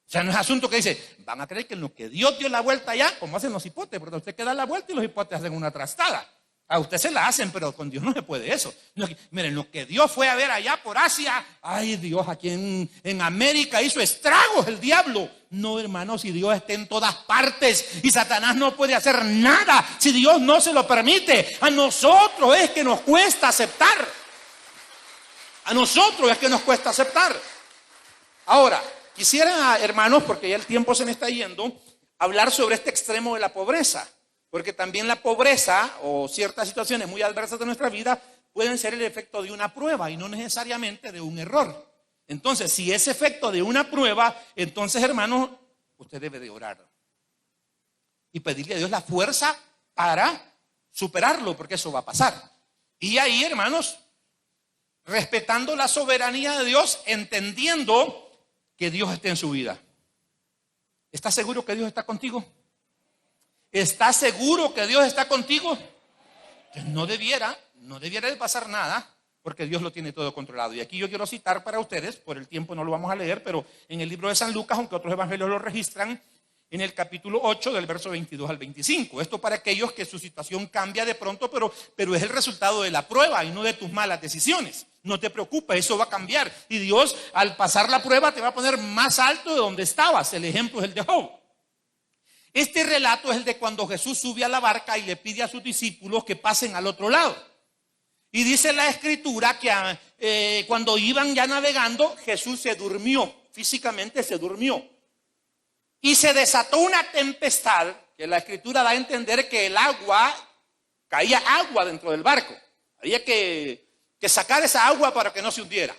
O sea, no es asunto que dice, van a creer que en lo que Dios dio la vuelta allá, como hacen los hipotes, porque usted que da la vuelta y los hipotes hacen una trastada. A usted se la hacen, pero con Dios no se puede eso. Miren, lo que Dios fue a ver allá por Asia, ay Dios, aquí en América hizo estragos el diablo. No, hermanos, si Dios está en todas partes y Satanás no puede hacer nada, si Dios no se lo permite, a nosotros es que nos cuesta aceptar. A nosotros es que nos cuesta aceptar. Ahora, quisiera, hermanos, porque ya el tiempo se me está yendo, hablar sobre este extremo de la pobreza. Porque también la pobreza o ciertas situaciones muy adversas de nuestra vida pueden ser el efecto de una prueba y no necesariamente de un error. Entonces, si es efecto de una prueba, entonces, hermanos, usted debe de orar y pedirle a Dios la fuerza para superarlo, porque eso va a pasar. Y ahí, hermanos, respetando la soberanía de Dios, entendiendo que Dios está en su vida. ¿Estás seguro que Dios está contigo? ¿Estás seguro que Dios está contigo? Pues no debiera de pasar nada, porque Dios lo tiene todo controlado. Y aquí yo quiero citar para ustedes, por el tiempo no lo vamos a leer, pero en el libro de San Lucas, aunque otros evangelios lo registran, en el capítulo 8 del verso 22 al 25. Esto para aquellos que su situación cambia de pronto, pero es el resultado de la prueba y no de tus malas decisiones. No te preocupes, eso va a cambiar. Y Dios, al pasar la prueba, te va a poner más alto de donde estabas. El ejemplo es el de Job. Este relato es el de cuando Jesús sube a la barca y le pide a sus discípulos que pasen al otro lado. Y dice la escritura que cuando iban ya navegando, Jesús se durmió, físicamente se durmió. Y se desató una tempestad, que la escritura da a entender que caía agua dentro del barco. Había que sacar esa agua para que no se hundiera.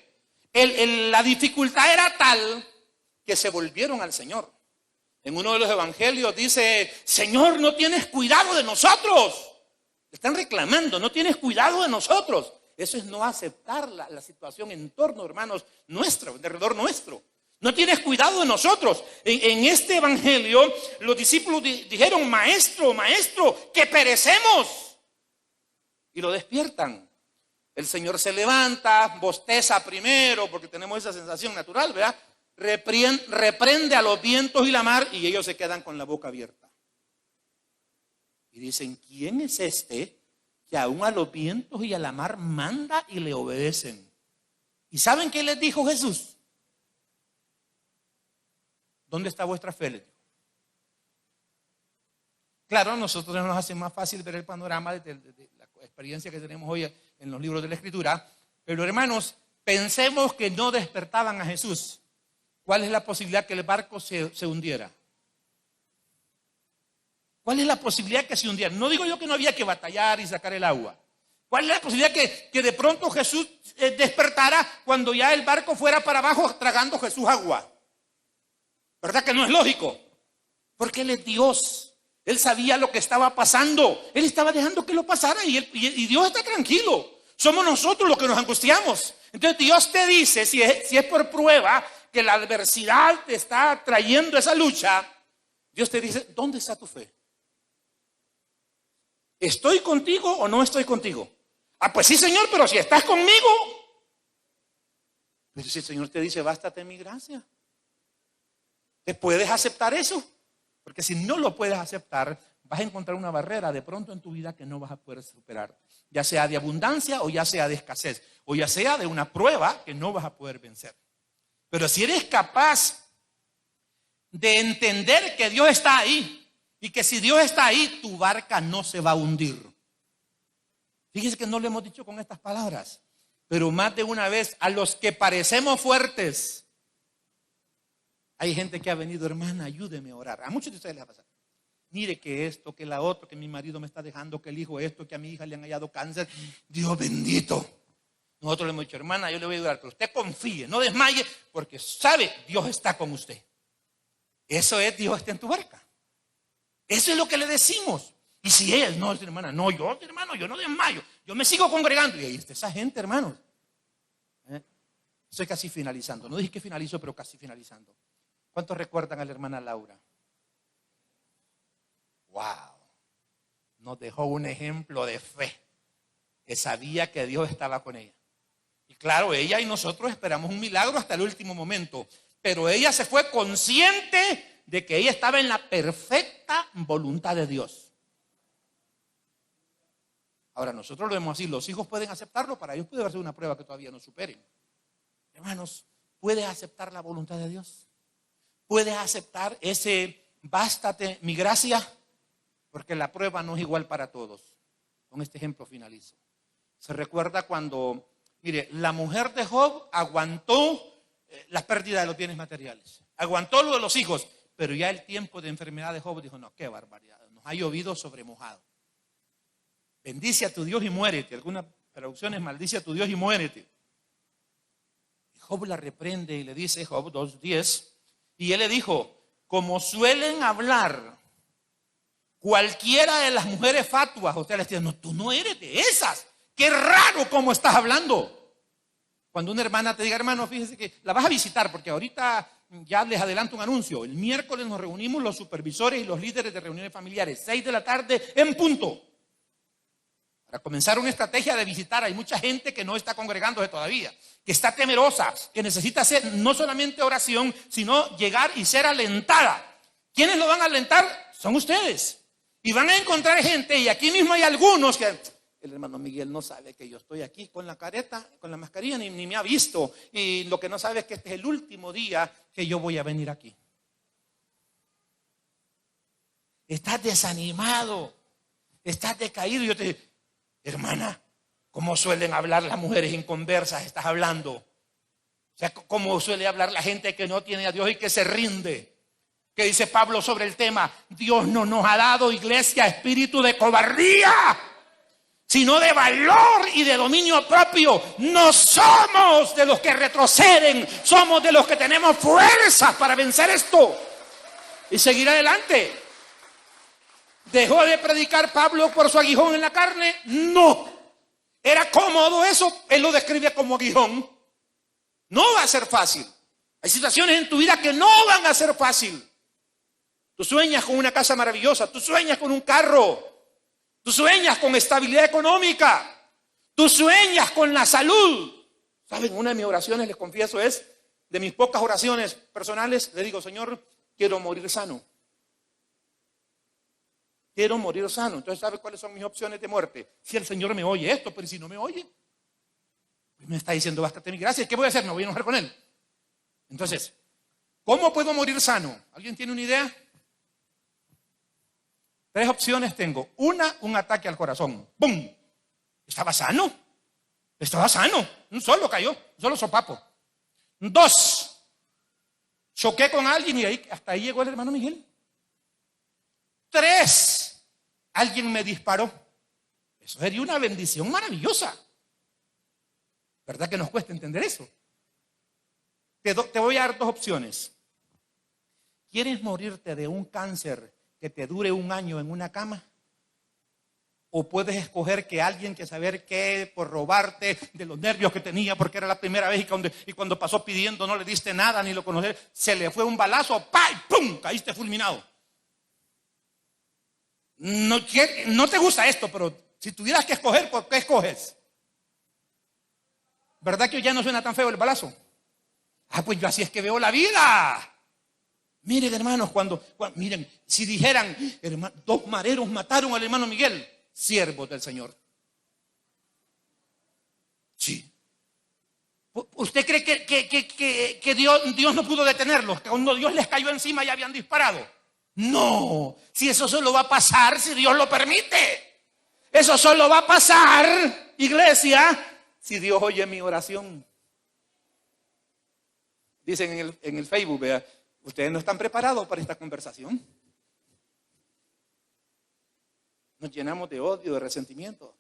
La dificultad era tal que se volvieron al Señor. En uno de los evangelios dice: Señor, no tienes cuidado de nosotros. Le están reclamando, no tienes cuidado de nosotros. Eso es no aceptar la situación en torno, hermanos, nuestro, alrededor nuestro. No tienes cuidado de nosotros. En este evangelio, los discípulos dijeron: Maestro, maestro, que perecemos. Y lo despiertan. El Señor se levanta, bosteza primero, porque tenemos esa sensación natural, ¿verdad? Reprende a los vientos y la mar, y ellos se quedan con la boca abierta. Y dicen: ¿quién es este que aún a los vientos y a la mar manda y le obedecen? ¿Y saben qué les dijo Jesús? ¿Dónde está vuestra fe? Les dijo. Claro, a nosotros nos hace más fácil ver el panorama de la experiencia que tenemos hoy en los libros de la Escritura. Pero hermanos, pensemos que no despertaban a Jesús. ¿Cuál es la posibilidad que el barco se hundiera? ¿Cuál es la posibilidad que se hundiera? No digo yo que no había que batallar y sacar el agua. ¿Cuál es la posibilidad que de pronto Jesús despertara cuando ya el barco fuera para abajo tragando Jesús agua? ¿Verdad que no es lógico? Porque Él es Dios. Él sabía lo que estaba pasando. Él estaba dejando que lo pasara y Dios está tranquilo. Somos nosotros los que nos angustiamos. Entonces Dios te dice, si es por prueba, que la adversidad te está trayendo esa lucha, Dios te dice: ¿dónde está tu fe? ¿Estoy contigo o no estoy contigo? Ah, pues sí, Señor, pero si estás conmigo. Pero si el Señor te dice: bástate mi gracia. ¿Te puedes aceptar eso? Porque si no lo puedes aceptar, vas a encontrar una barrera de pronto en tu vida que no vas a poder superar. Ya sea de abundancia o ya sea de escasez. O ya sea de una prueba que no vas a poder vencer. Pero si eres capaz de entender que Dios está ahí y que si Dios está ahí, tu barca no se va a hundir. Fíjese que no lo hemos dicho con estas palabras, pero más de una vez, a los que parecemos fuertes, hay gente que ha venido: hermana, ayúdeme a orar. A muchos de ustedes les va a pasar. Mire que esto, que la otra, que mi marido me está dejando, que el hijo esto, que a mi hija le han hallado cáncer. Dios bendito. Nosotros le hemos dicho: hermana, yo le voy a ayudar, pero usted confíe, no desmaye, porque sabe, Dios está con usted. Eso es: Dios está en tu barca. Eso es lo que le decimos. Y si ella, no, hermana, no, hermano, yo no desmayo, yo me sigo congregando. Y ahí está esa gente, hermanos. Estoy casi finalizando. No dije que finalizo, pero casi finalizando. ¿Cuántos recuerdan a la hermana Laura? ¡Wow! Nos dejó un ejemplo de fe, que sabía que Dios estaba con ella. Y claro, ella y nosotros esperamos un milagro hasta el último momento. Pero ella se fue consciente de que ella estaba en la perfecta voluntad de Dios. Ahora, nosotros lo vemos así. Los hijos pueden aceptarlo, para ellos puede ser una prueba que todavía no superen. Hermanos, ¿puedes aceptar la voluntad de Dios? ¿Puedes aceptar ese bástate mi gracia? Porque la prueba no es igual para todos. Con este ejemplo finalizo. Se recuerda cuando, mire, la mujer de Job aguantó la pérdida de los bienes materiales. Aguantó lo de los hijos. Pero ya el tiempo de enfermedad de Job dijo: no, qué barbaridad. Nos ha llovido sobre mojado. Bendice a tu Dios y muérete. Algunas traducciones: maldice a tu Dios y muérete. Y Job la reprende y le dice, Job 2:10, y él le dijo: como suelen hablar cualquiera de las mujeres fatuas, ustedes les dicen: no, tú no eres de esas. Qué raro cómo estás hablando. Cuando una hermana te diga: hermano, fíjese que la vas a visitar, porque ahorita ya les adelanto un anuncio. El miércoles nos reunimos los supervisores y los líderes de reuniones familiares, 6 de la tarde en punto. para comenzar una estrategia de visitar. Hay mucha gente que no está congregándose todavía, que está temerosa, que necesita hacer no solamente oración, sino llegar y ser alentada. ¿Quiénes lo van a alentar? Son ustedes. Y van a encontrar gente, y aquí mismo hay algunos que... El hermano Miguel no sabe que yo estoy aquí con la careta, con la mascarilla, ni me ha visto. Y lo que no sabe es que este es el último día que yo voy a venir aquí. Estás desanimado, estás decaído. Yo te digo, hermana, ¿cómo suelen hablar las mujeres inconversas? Estás hablando. O sea, ¿cómo suele hablar la gente que no tiene a Dios y que se rinde? ¿Qué dice Pablo sobre el tema? Dios no nos ha dado, iglesia, espíritu de cobardía, sino de valor y de dominio propio. No somos de los que retroceden, somos de los que tenemos fuerzas para vencer esto y seguir adelante. ¿Dejó de predicar Pablo por su aguijón en la carne? No. ¿Era cómodo eso? Él lo describe como aguijón. No va a ser fácil. Hay situaciones en tu vida que no van a ser fácil. Tú sueñas con una casa maravillosa, tú sueñas con un carro, tú sueñas con estabilidad económica, tú sueñas con la salud. ¿Saben? Una de mis oraciones, les confieso, es de mis pocas oraciones personales. Le digo, Señor, quiero morir sano. Quiero morir sano. Entonces, ¿sabe cuáles son mis opciones de muerte? Si el Señor me oye esto, pero si no me oye, pues me está diciendo, bástate mi gracia. ¿Qué voy a hacer? Me voy a enojar con Él. Entonces, ¿cómo puedo morir sano? ¿Alguien tiene una idea? 3 opciones tengo. Una, un ataque al corazón. ¡Bum! Estaba sano. Estaba sano. Un solo cayó. Un solo sopapo. 2, choqué con alguien y hasta ahí llegó el hermano Miguel. 3, alguien me disparó. Eso sería una bendición maravillosa. ¿Verdad que nos cuesta entender eso? Te voy a dar 2 opciones. ¿Quieres morirte de un cáncer que te dure 1 año en una cama? O puedes escoger que alguien que saber qué, por robarte de los nervios que tenía, porque era la primera vez y cuando pasó pidiendo no le diste nada, ni lo conocés, se le fue un balazo, ¡pam! ¡Pum! Caíste fulminado. No te gusta esto, pero si tuvieras que escoger, ¿por qué escoges? ¿Verdad que hoy ya no suena tan feo el balazo? Ah, pues yo así es que veo la vida. Miren, hermanos, miren, si dijeran, 2 mareros mataron al hermano Miguel, siervos del Señor. Sí. ¿Usted cree que Dios no pudo detenerlos? Que cuando Dios les cayó encima ya habían disparado. No, si eso solo va a pasar si Dios lo permite. Eso solo va a pasar, iglesia, si Dios oye mi oración. Dicen en el Facebook, vea, ustedes no están preparados para esta conversación. Nos llenamos de odio, de resentimiento.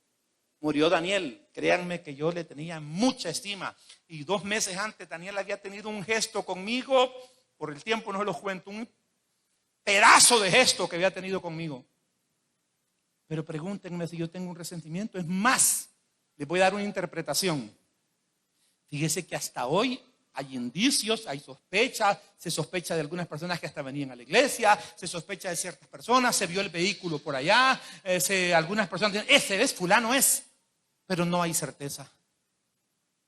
Murió Daniel. Créanme que yo le tenía mucha estima. Y 2 meses antes Daniel había tenido un gesto conmigo. Por el tiempo no se los cuento. Un pedazo de gesto que había tenido conmigo. Pero pregúntenme si yo tengo un resentimiento. Es más, les voy a dar una interpretación. Fíjese que hasta hoy hay indicios, hay sospechas, se sospecha de algunas personas que hasta venían a la iglesia, se sospecha de ciertas personas, se vio el vehículo por allá, algunas personas dicen, ese es, fulano es, pero no hay certeza.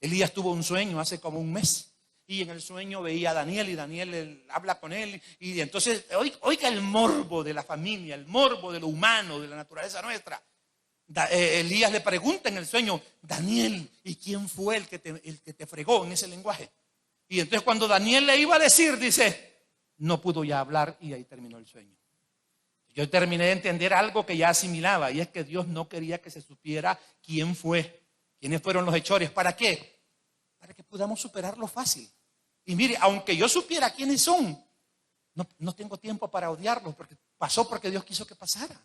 Elías tuvo un sueño hace como 1 mes y en el sueño veía a Daniel y Daniel habla con él y entonces, oiga el morbo de la familia, el morbo de lo humano, de la naturaleza nuestra. Elías le pregunta en el sueño, Daniel, ¿y quién fue el que te fregó en ese lenguaje? Y entonces cuando Daniel le iba a decir, dice, no pudo ya hablar y ahí terminó el sueño. Yo terminé de entender algo que ya asimilaba y es que Dios no quería que se supiera quién fue, quiénes fueron los hechores. ¿Para qué? Para que podamos superarlo fácil. Y mire, aunque yo supiera quiénes son, no tengo tiempo para odiarlos porque pasó porque Dios quiso que pasara.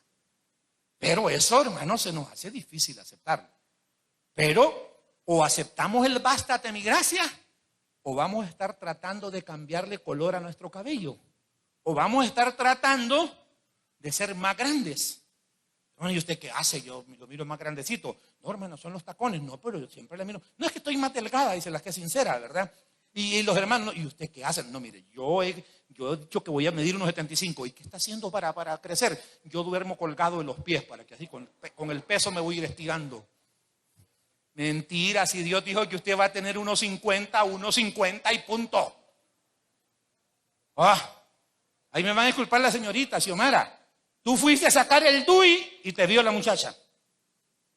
Pero eso, hermano, se nos hace difícil aceptarlo. Pero o aceptamos el bástate mi gracia, o vamos a estar tratando de cambiarle color a nuestro cabello, o vamos a estar tratando de ser más grandes. Bueno, ¿y usted qué hace? Yo lo miro más grandecito. No, hermano, son los tacones. No, pero yo siempre le miro. No es que estoy más delgada, dice la que es sincera, ¿verdad? Y los hermanos, ¿y usted qué hace? No, mire, yo he dicho que voy a medir unos 75. ¿Y qué está haciendo para crecer? Yo duermo colgado de los pies para que así con el peso me voy a ir estirando. Mentira, si Dios dijo que usted va a tener unos 50 y punto. Ahí me van a disculpar la señorita Xiomara. Tú fuiste a sacar el DUI y te vio la muchacha.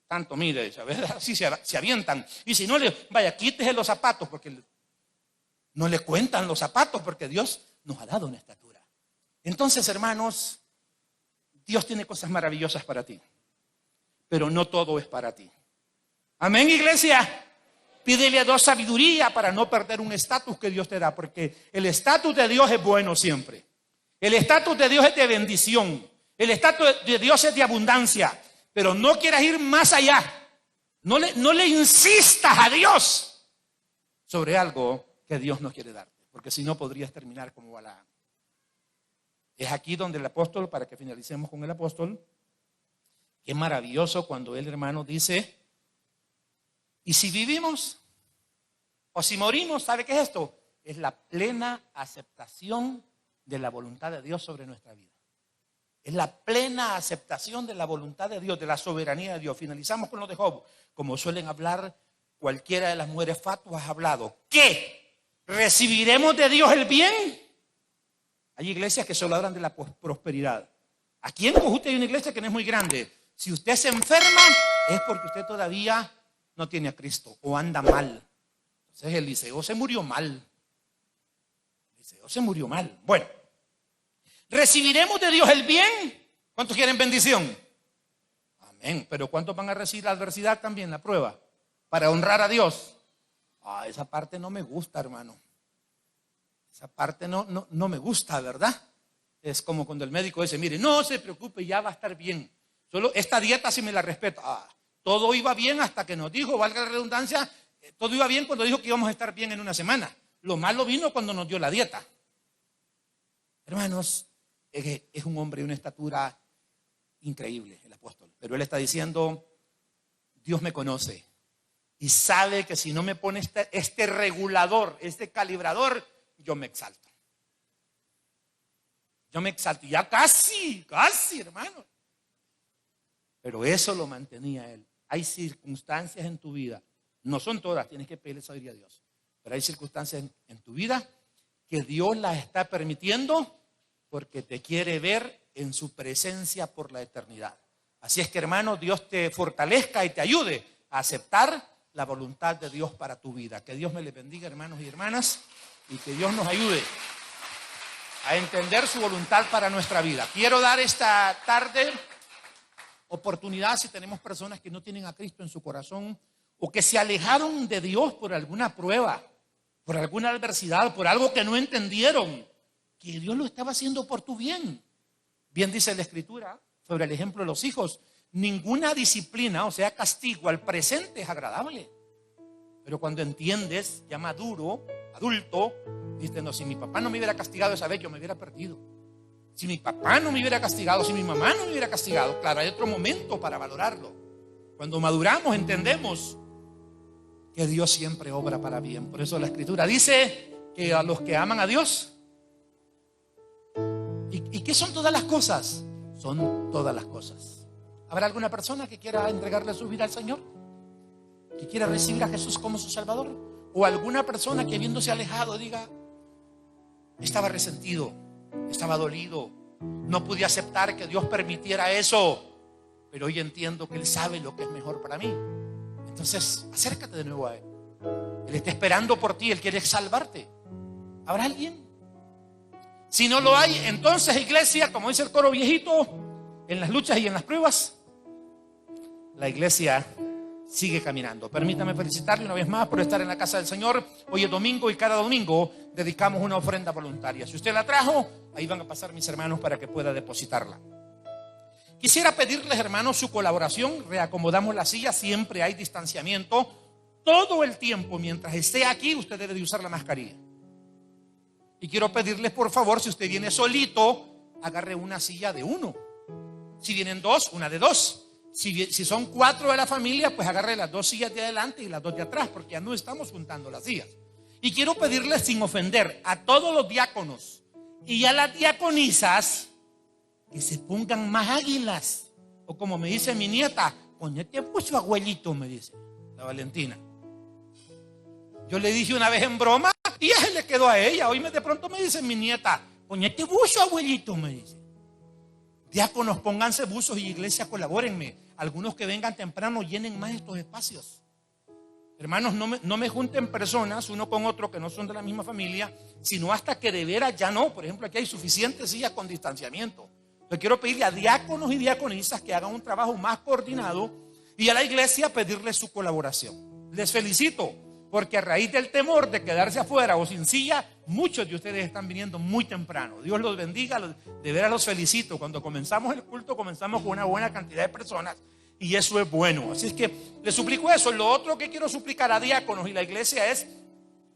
Tanto, mire, así se avientan. Y si no, vaya, quítese los zapatos, porque no le cuentan los zapatos, porque Dios nos ha dado una estatura. Entonces, hermanos, Dios tiene cosas maravillosas para ti, pero no todo es para ti. Amén, iglesia. Pídele a Dios sabiduría para no perder un estatus que Dios te da, porque el estatus de Dios es bueno siempre. El estatus de Dios es de bendición. El estatus de Dios es de abundancia. Pero no quieras ir más allá. No le insistas a Dios sobre algo que Dios no quiere darte, porque si no podrías terminar como Balaam. Es aquí donde el apóstol, para que finalicemos con el apóstol, qué maravilloso cuando el hermano dice: ¿y si vivimos o si morimos? ¿Sabe qué es esto? Es la plena aceptación de la voluntad de Dios sobre nuestra vida. Es la plena aceptación de la voluntad de Dios, de la soberanía de Dios. Finalizamos con lo de Job. Como suelen hablar, cualquiera de las mujeres fatuas ha hablado. ¿Qué? ¿Recibiremos de Dios el bien? Hay iglesias que solo hablan de la prosperidad. Aquí en Cojute hay una iglesia que no es muy grande. Si usted se enferma, es porque usted todavía no tiene a Cristo o anda mal. Entonces Eliseo se murió mal. Bueno, ¿recibiremos de Dios el bien? ¿Cuántos quieren bendición? Amén. Pero ¿cuántos van a recibir la adversidad también, la prueba? Para honrar a Dios. Esa parte no me gusta, hermano. Esa parte no me gusta, ¿verdad? Es como cuando el médico dice: mire, no se preocupe, ya va a estar bien. Solo esta dieta sí me la respeto. Todo iba bien hasta que nos dijo, valga la redundancia, todo iba bien cuando dijo que íbamos a estar bien en una semana. Lo malo vino cuando nos dio la dieta. Hermanos, es un hombre de una estatura increíble, el apóstol. Pero él está diciendo: Dios me conoce y sabe que si no me pone este regulador, este calibrador, yo me exalto. Ya casi, hermano. Pero eso lo mantenía él. Hay circunstancias en tu vida, no son todas, tienes que pedirle sabiduría a Dios, pero hay circunstancias en tu vida que Dios las está permitiendo porque te quiere ver en su presencia por la eternidad. Así es que, hermano, Dios te fortalezca y te ayude a aceptar la voluntad de Dios para tu vida. Que Dios me les bendiga, hermanos y hermanas, y que Dios nos ayude a entender su voluntad para nuestra vida. Quiero dar esta tarde oportunidad, si tenemos personas que no tienen a Cristo en su corazón o que se alejaron de Dios por alguna prueba, por alguna adversidad, por algo que no entendieron, que Dios lo estaba haciendo por tu bien. Bien dice la Escritura sobre el ejemplo de los hijos: ninguna disciplina, o sea, castigo al presente es agradable. Pero cuando entiendes, ya maduro, adulto, dices: no, si mi papá no me hubiera castigado esa vez, yo me hubiera perdido. Si mi papá no me hubiera castigado, si mi mamá no me hubiera castigado, claro, hay otro momento para valorarlo. Cuando maduramos, entendemos que Dios siempre obra para bien. Por eso la Escritura dice que a los que aman a Dios, ¿y qué son todas las cosas? Son todas las cosas. ¿Habrá alguna persona que quiera entregarle su vida al Señor? ¿Que quiera recibir a Jesús como su Salvador? ¿O alguna persona que viéndose alejado diga: estaba resentido, estaba dolido, no pude aceptar que Dios permitiera eso, pero hoy entiendo que Él sabe lo que es mejor para mí? Entonces, acércate de nuevo a Él. Él está esperando por ti, Él quiere salvarte. ¿Habrá alguien? Si no lo hay, entonces, iglesia, como dice el coro viejito, en las luchas y en las pruebas, la iglesia sigue caminando. Permítame felicitarle una vez más por estar en la casa del Señor. Hoy es domingo y cada domingo dedicamos una ofrenda voluntaria. Si usted la trajo, ahí van a pasar mis hermanos para que pueda depositarla. Quisiera pedirles, hermanos, su colaboración. Reacomodamos la silla, siempre hay distanciamiento. Todo el tiempo, mientras esté aquí, usted debe de usar la mascarilla. Y quiero pedirles, por favor, si usted viene solito, agarre una silla de uno. Si vienen dos, una de dos. Si son 4 de la familia, pues agarre las 2 sillas de adelante y las 2 de atrás, porque ya no estamos juntando las sillas. Y quiero pedirles, sin ofender, a todos los diáconos y a las diaconisas que se pongan más águilas. O como me dice mi nieta, ponete mucho abuelito, me dice la Valentina. Yo le dije una vez en broma y ya se le quedó a ella. Hoy de pronto me dice mi nieta, ponete buzo, abuelito, me dice. Diáconos, pónganse buzos y iglesia, colabórenme. Algunos que vengan temprano llenen más estos espacios. Hermanos, no me junten personas uno con otro que no son de la misma familia, sino hasta que de veras ya no. Por ejemplo, aquí hay suficientes sillas con distanciamiento. Yo quiero pedirle a diáconos y diaconisas que hagan un trabajo más coordinado y a la iglesia pedirle su colaboración. Les felicito, porque a raíz del temor de quedarse afuera o sin silla, muchos de ustedes están viniendo muy temprano. Dios los bendiga, de veras los felicito. Cuando comenzamos el culto, comenzamos con una buena cantidad de personas y eso es bueno. Así es que les suplico eso. Lo otro que quiero suplicar a diáconos y la iglesia es,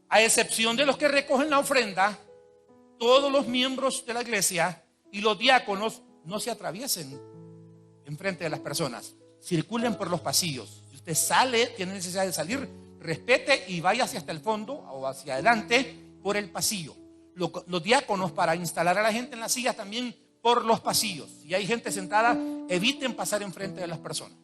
a excepción de los que recogen la ofrenda, todos los miembros de la iglesia y los diáconos no se atraviesen enfrente de las personas. Circulen por los pasillos. Si usted sale, tiene necesidad de salir, respete y váyase hasta el fondo o hacia adelante por el pasillo. Los diáconos, para instalar a la gente en las sillas, también por los pasillos. Si hay gente sentada, eviten pasar enfrente de las personas.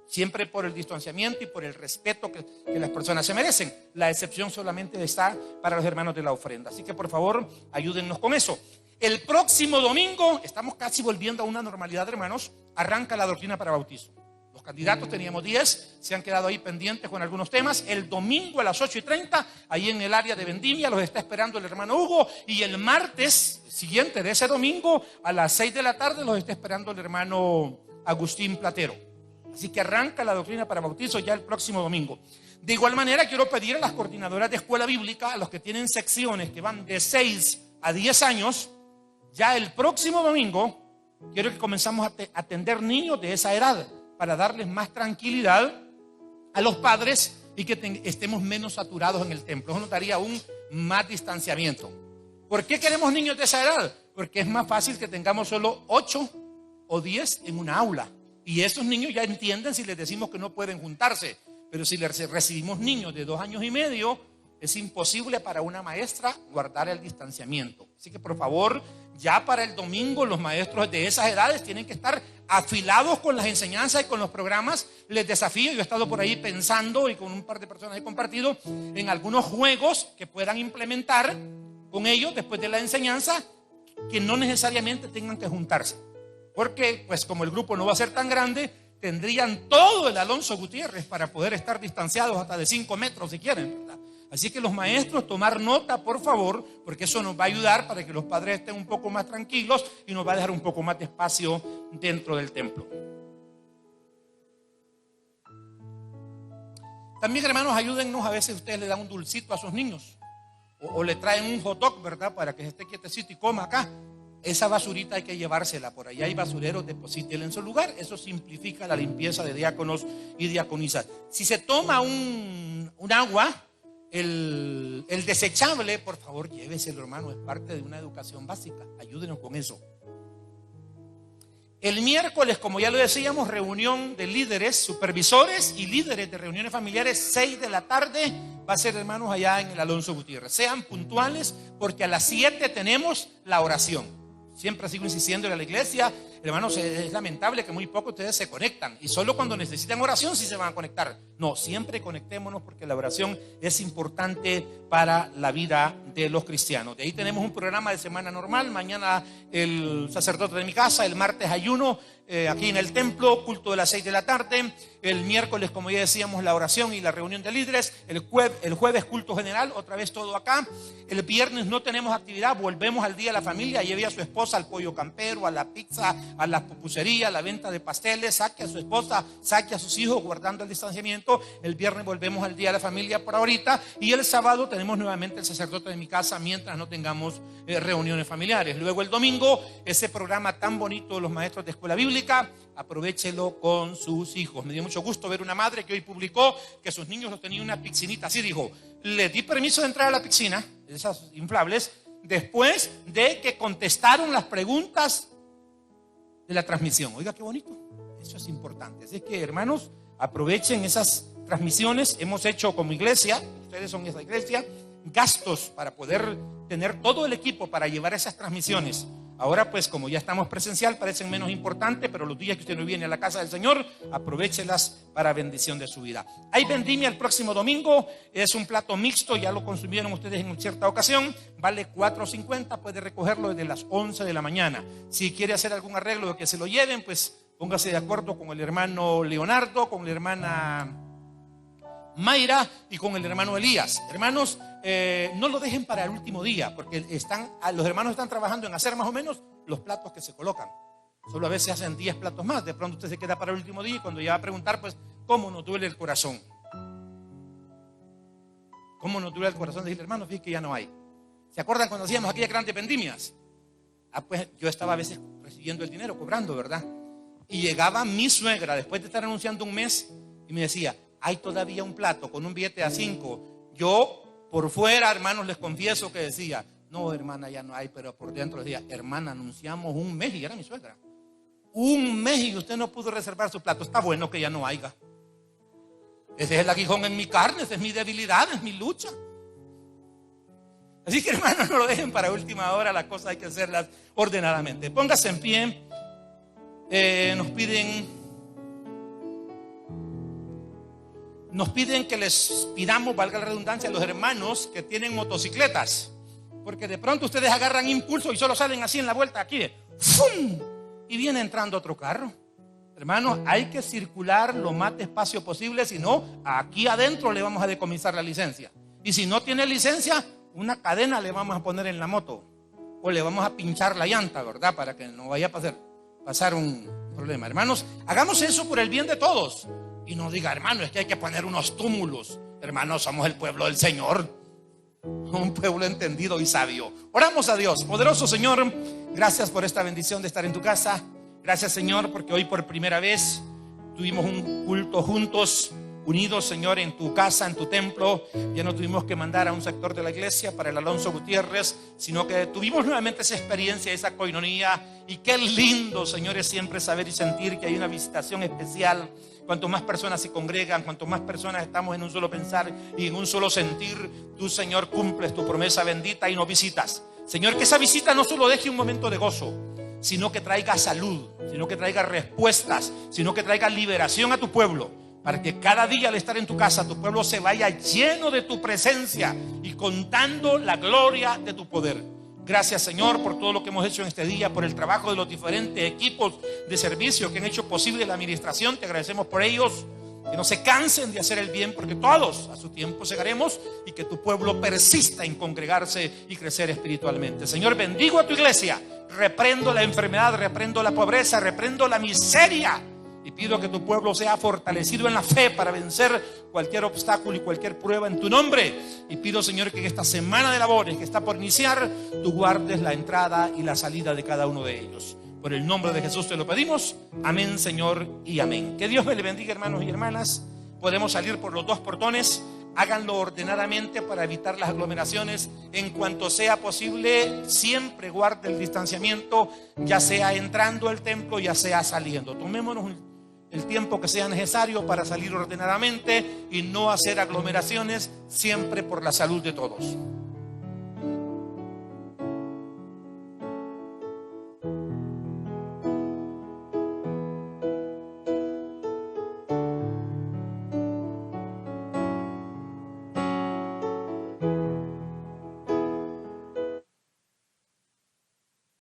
Siempre por el distanciamiento y por el respeto que las personas se merecen. La excepción solamente está para los hermanos de la ofrenda. Así que por favor, ayúdennos con eso. El próximo domingo, estamos casi volviendo a una normalidad, hermanos, arranca la doctrina para bautizo. Los candidatos teníamos 10, se han quedado ahí pendientes con algunos temas. El domingo a las 8:30, ahí en el área de Vendimia, los está esperando el hermano Hugo. Y el martes siguiente de ese domingo, a las 6 de la tarde, los está esperando el hermano Agustín Platero. Así que arranca la doctrina para bautizo ya el próximo domingo. De igual manera, quiero pedir a las coordinadoras de escuela bíblica, a los que tienen secciones que van de 6 a 10 años, ya el próximo domingo, quiero que comenzamos a atender niños de esa edad, para darles más tranquilidad a los padres y que estemos menos saturados en el templo. Eso nos daría aún más distanciamiento. ¿Por qué queremos niños de esa edad? Porque es más fácil que tengamos solo 8 o 10 en una aula. Y esos niños ya entienden si les decimos que no pueden juntarse. Pero si les recibimos niños de 2 años y medio, es imposible para una maestra guardar el distanciamiento. Así que por favor, ya para el domingo los maestros de esas edades tienen que estar afilados con las enseñanzas y con los programas. Les desafío, yo he estado por ahí pensando y con un par de personas he compartido en algunos juegos que puedan implementar con ellos después de la enseñanza, que no necesariamente tengan que juntarse. Porque pues como el grupo no va a ser tan grande, tendrían todo el Alonso Gutiérrez para poder estar distanciados hasta de 5 metros si quieren, ¿verdad? Así que los maestros, tomar nota, por favor, porque eso nos va a ayudar para que los padres estén un poco más tranquilos y nos va a dejar un poco más de espacio dentro del templo. También, hermanos, ayúdennos. A veces ustedes le dan un dulcito a sus niños o le traen un hot dog, ¿verdad? Para que esté quietecito y coma acá. Esa basurita hay que llevársela. Por allá hay basureros, deposítenla en su lugar. Eso simplifica la limpieza de diáconos y diaconisas. Si se toma un agua, el desechable, por favor, lléveselo, hermano. Es parte de una educación básica. Ayúdenos con eso. El miércoles, como ya lo decíamos, reunión de líderes, supervisores y líderes de reuniones familiares, 6 de la tarde. Va a ser, hermanos, allá en el Alonso Gutiérrez. Sean puntuales, porque a las 7 tenemos la oración. Siempre sigo insistiendo en la iglesia, hermanos, es lamentable que muy pocos ustedes se conectan y solo cuando necesitan oración sí se van a conectar. No, siempre conectémonos porque la oración es importante para la vida de los cristianos. De ahí tenemos un programa de semana normal. Mañana el sacerdote de mi casa, el martes ayuno aquí en el templo, culto de las 6 de la tarde. El miércoles, como ya decíamos, la oración y la reunión de líderes. El jueves culto general, otra vez todo acá. El viernes no tenemos actividad, volvemos al día de la familia. Lleve a su esposa al pollo campero, a la pizza, a la pupusería, a la venta de pasteles. Saque a su esposa, saque a sus hijos guardando el distanciamiento. El viernes volvemos al día de la familia por ahorita. Y el sábado tenemos nuevamente el sacerdote de mi casa mientras no tengamos reuniones familiares. Luego el domingo, ese programa tan bonito de los maestros de escuela bíblica, aprovéchelo con sus hijos. Me dio mucho gusto ver una madre que hoy publicó que sus niños los tenían una piscinita. Así dijo: le di permiso de entrar a la piscina, esas inflables, después de que contestaron las preguntas de la transmisión. Oiga, qué bonito. Eso es importante. Así que, hermanos, aprovechen esas transmisiones. Hemos hecho como iglesia, ustedes son esa iglesia, gastos para poder tener todo el equipo para llevar esas transmisiones. Ahora pues como ya estamos presencial parecen menos importantes, pero los días que usted no viene a la casa del Señor, aprovéchelas para bendición de su vida. Hay vendimia el próximo domingo, es un plato mixto, ya lo consumieron ustedes en cierta ocasión, vale $4.50, puede recogerlo desde las 11 de la mañana. Si quiere hacer algún arreglo de que se lo lleven, pues póngase de acuerdo con el hermano Leonardo, con la hermana Mayra y con el hermano Elías. Hermanos, no lo dejen para el último día, porque los hermanos están trabajando en hacer más o menos los platos que se colocan. Solo a veces hacen 10 platos más. De pronto usted se queda para el último día y cuando ya va a preguntar, pues, ¿cómo nos duele el corazón? ¿Cómo nos duele el corazón? Decirle, hermano, fíjate que ya no hay. ¿Se acuerdan cuando hacíamos aquellas grandes vendimias? Pues yo estaba a veces recibiendo el dinero, cobrando, ¿verdad? Y llegaba mi suegra, después de estar anunciando un mes, y me decía, hay todavía un plato con un billete a 5. Yo, por fuera, hermanos, les confieso que decía, no, hermana, ya no hay, pero por dentro decía, hermana, anunciamos un mes y era mi suegra. Un mes y usted no pudo reservar su plato. Está bueno que ya no haya. Ese es el aguijón en mi carne, esa es mi debilidad, es mi lucha. Así que, hermanos, no lo dejen para última hora, las cosas hay que hacerlas ordenadamente. Póngase en pie. Nos piden que les pidamos, valga la redundancia, a los hermanos que tienen motocicletas, porque de pronto ustedes agarran impulso y solo salen así en la vuelta aquí, ¡fum! Y viene entrando otro carro. Hermanos, hay que circular lo más despacio posible, si no, aquí adentro le vamos a decomisar la licencia. Y si no tiene licencia, una cadena le vamos a poner en la moto, o le vamos a pinchar la llanta, ¿verdad? Para que no vaya a pasar un problema. Hermanos, hagamos eso por el bien de todos. Y no diga, hermano, es que hay que poner unos túmulos. Hermanos, somos el pueblo del Señor, un pueblo entendido y sabio. Oramos a Dios. Poderoso Señor, gracias por esta bendición de estar en tu casa. Gracias, Señor, porque hoy por primera vez tuvimos un culto juntos, unidos, Señor, en tu casa, en tu templo. Ya no tuvimos que mandar a un sector de la iglesia para el Alonso Gutiérrez, sino que tuvimos nuevamente esa experiencia, esa coinonía. Y qué lindo, Señor, es siempre saber y sentir que hay una visitación especial. Cuanto más personas se congregan, cuanto más personas estamos en un solo pensar y en un solo sentir, tú, Señor, cumples tu promesa bendita y nos visitas. Señor, que esa visita no solo deje un momento de gozo, sino que traiga salud, sino que traiga respuestas, sino que traiga liberación a tu pueblo, para que cada día al estar en tu casa tu pueblo se vaya lleno de tu presencia y contando la gloria de tu poder. Gracias, Señor, por todo lo que hemos hecho en este día, por el trabajo de los diferentes equipos de servicio que han hecho posible la administración. Te agradecemos por ellos. Que no se cansen de hacer el bien, porque todos a su tiempo llegaremos, y que tu pueblo persista en congregarse y crecer espiritualmente. Señor, bendigo a tu iglesia. Reprendo la enfermedad, reprendo la pobreza, reprendo la miseria. Y pido que tu pueblo sea fortalecido en la fe para vencer cualquier obstáculo y cualquier prueba en tu nombre. Y pido, Señor, que en esta semana de labores que está por iniciar, tú guardes la entrada y la salida de cada uno de ellos. Por el nombre de Jesús te lo pedimos. Amén, Señor, y amén. Que Dios me le bendiga, hermanos y hermanas. Podemos salir por los dos portones. Háganlo ordenadamente para evitar las aglomeraciones. En cuanto sea posible, siempre guarde el distanciamiento, ya sea entrando al templo, ya sea saliendo. Tomémonos el tiempo que sea necesario para salir ordenadamente y no hacer aglomeraciones, siempre por la salud de todos.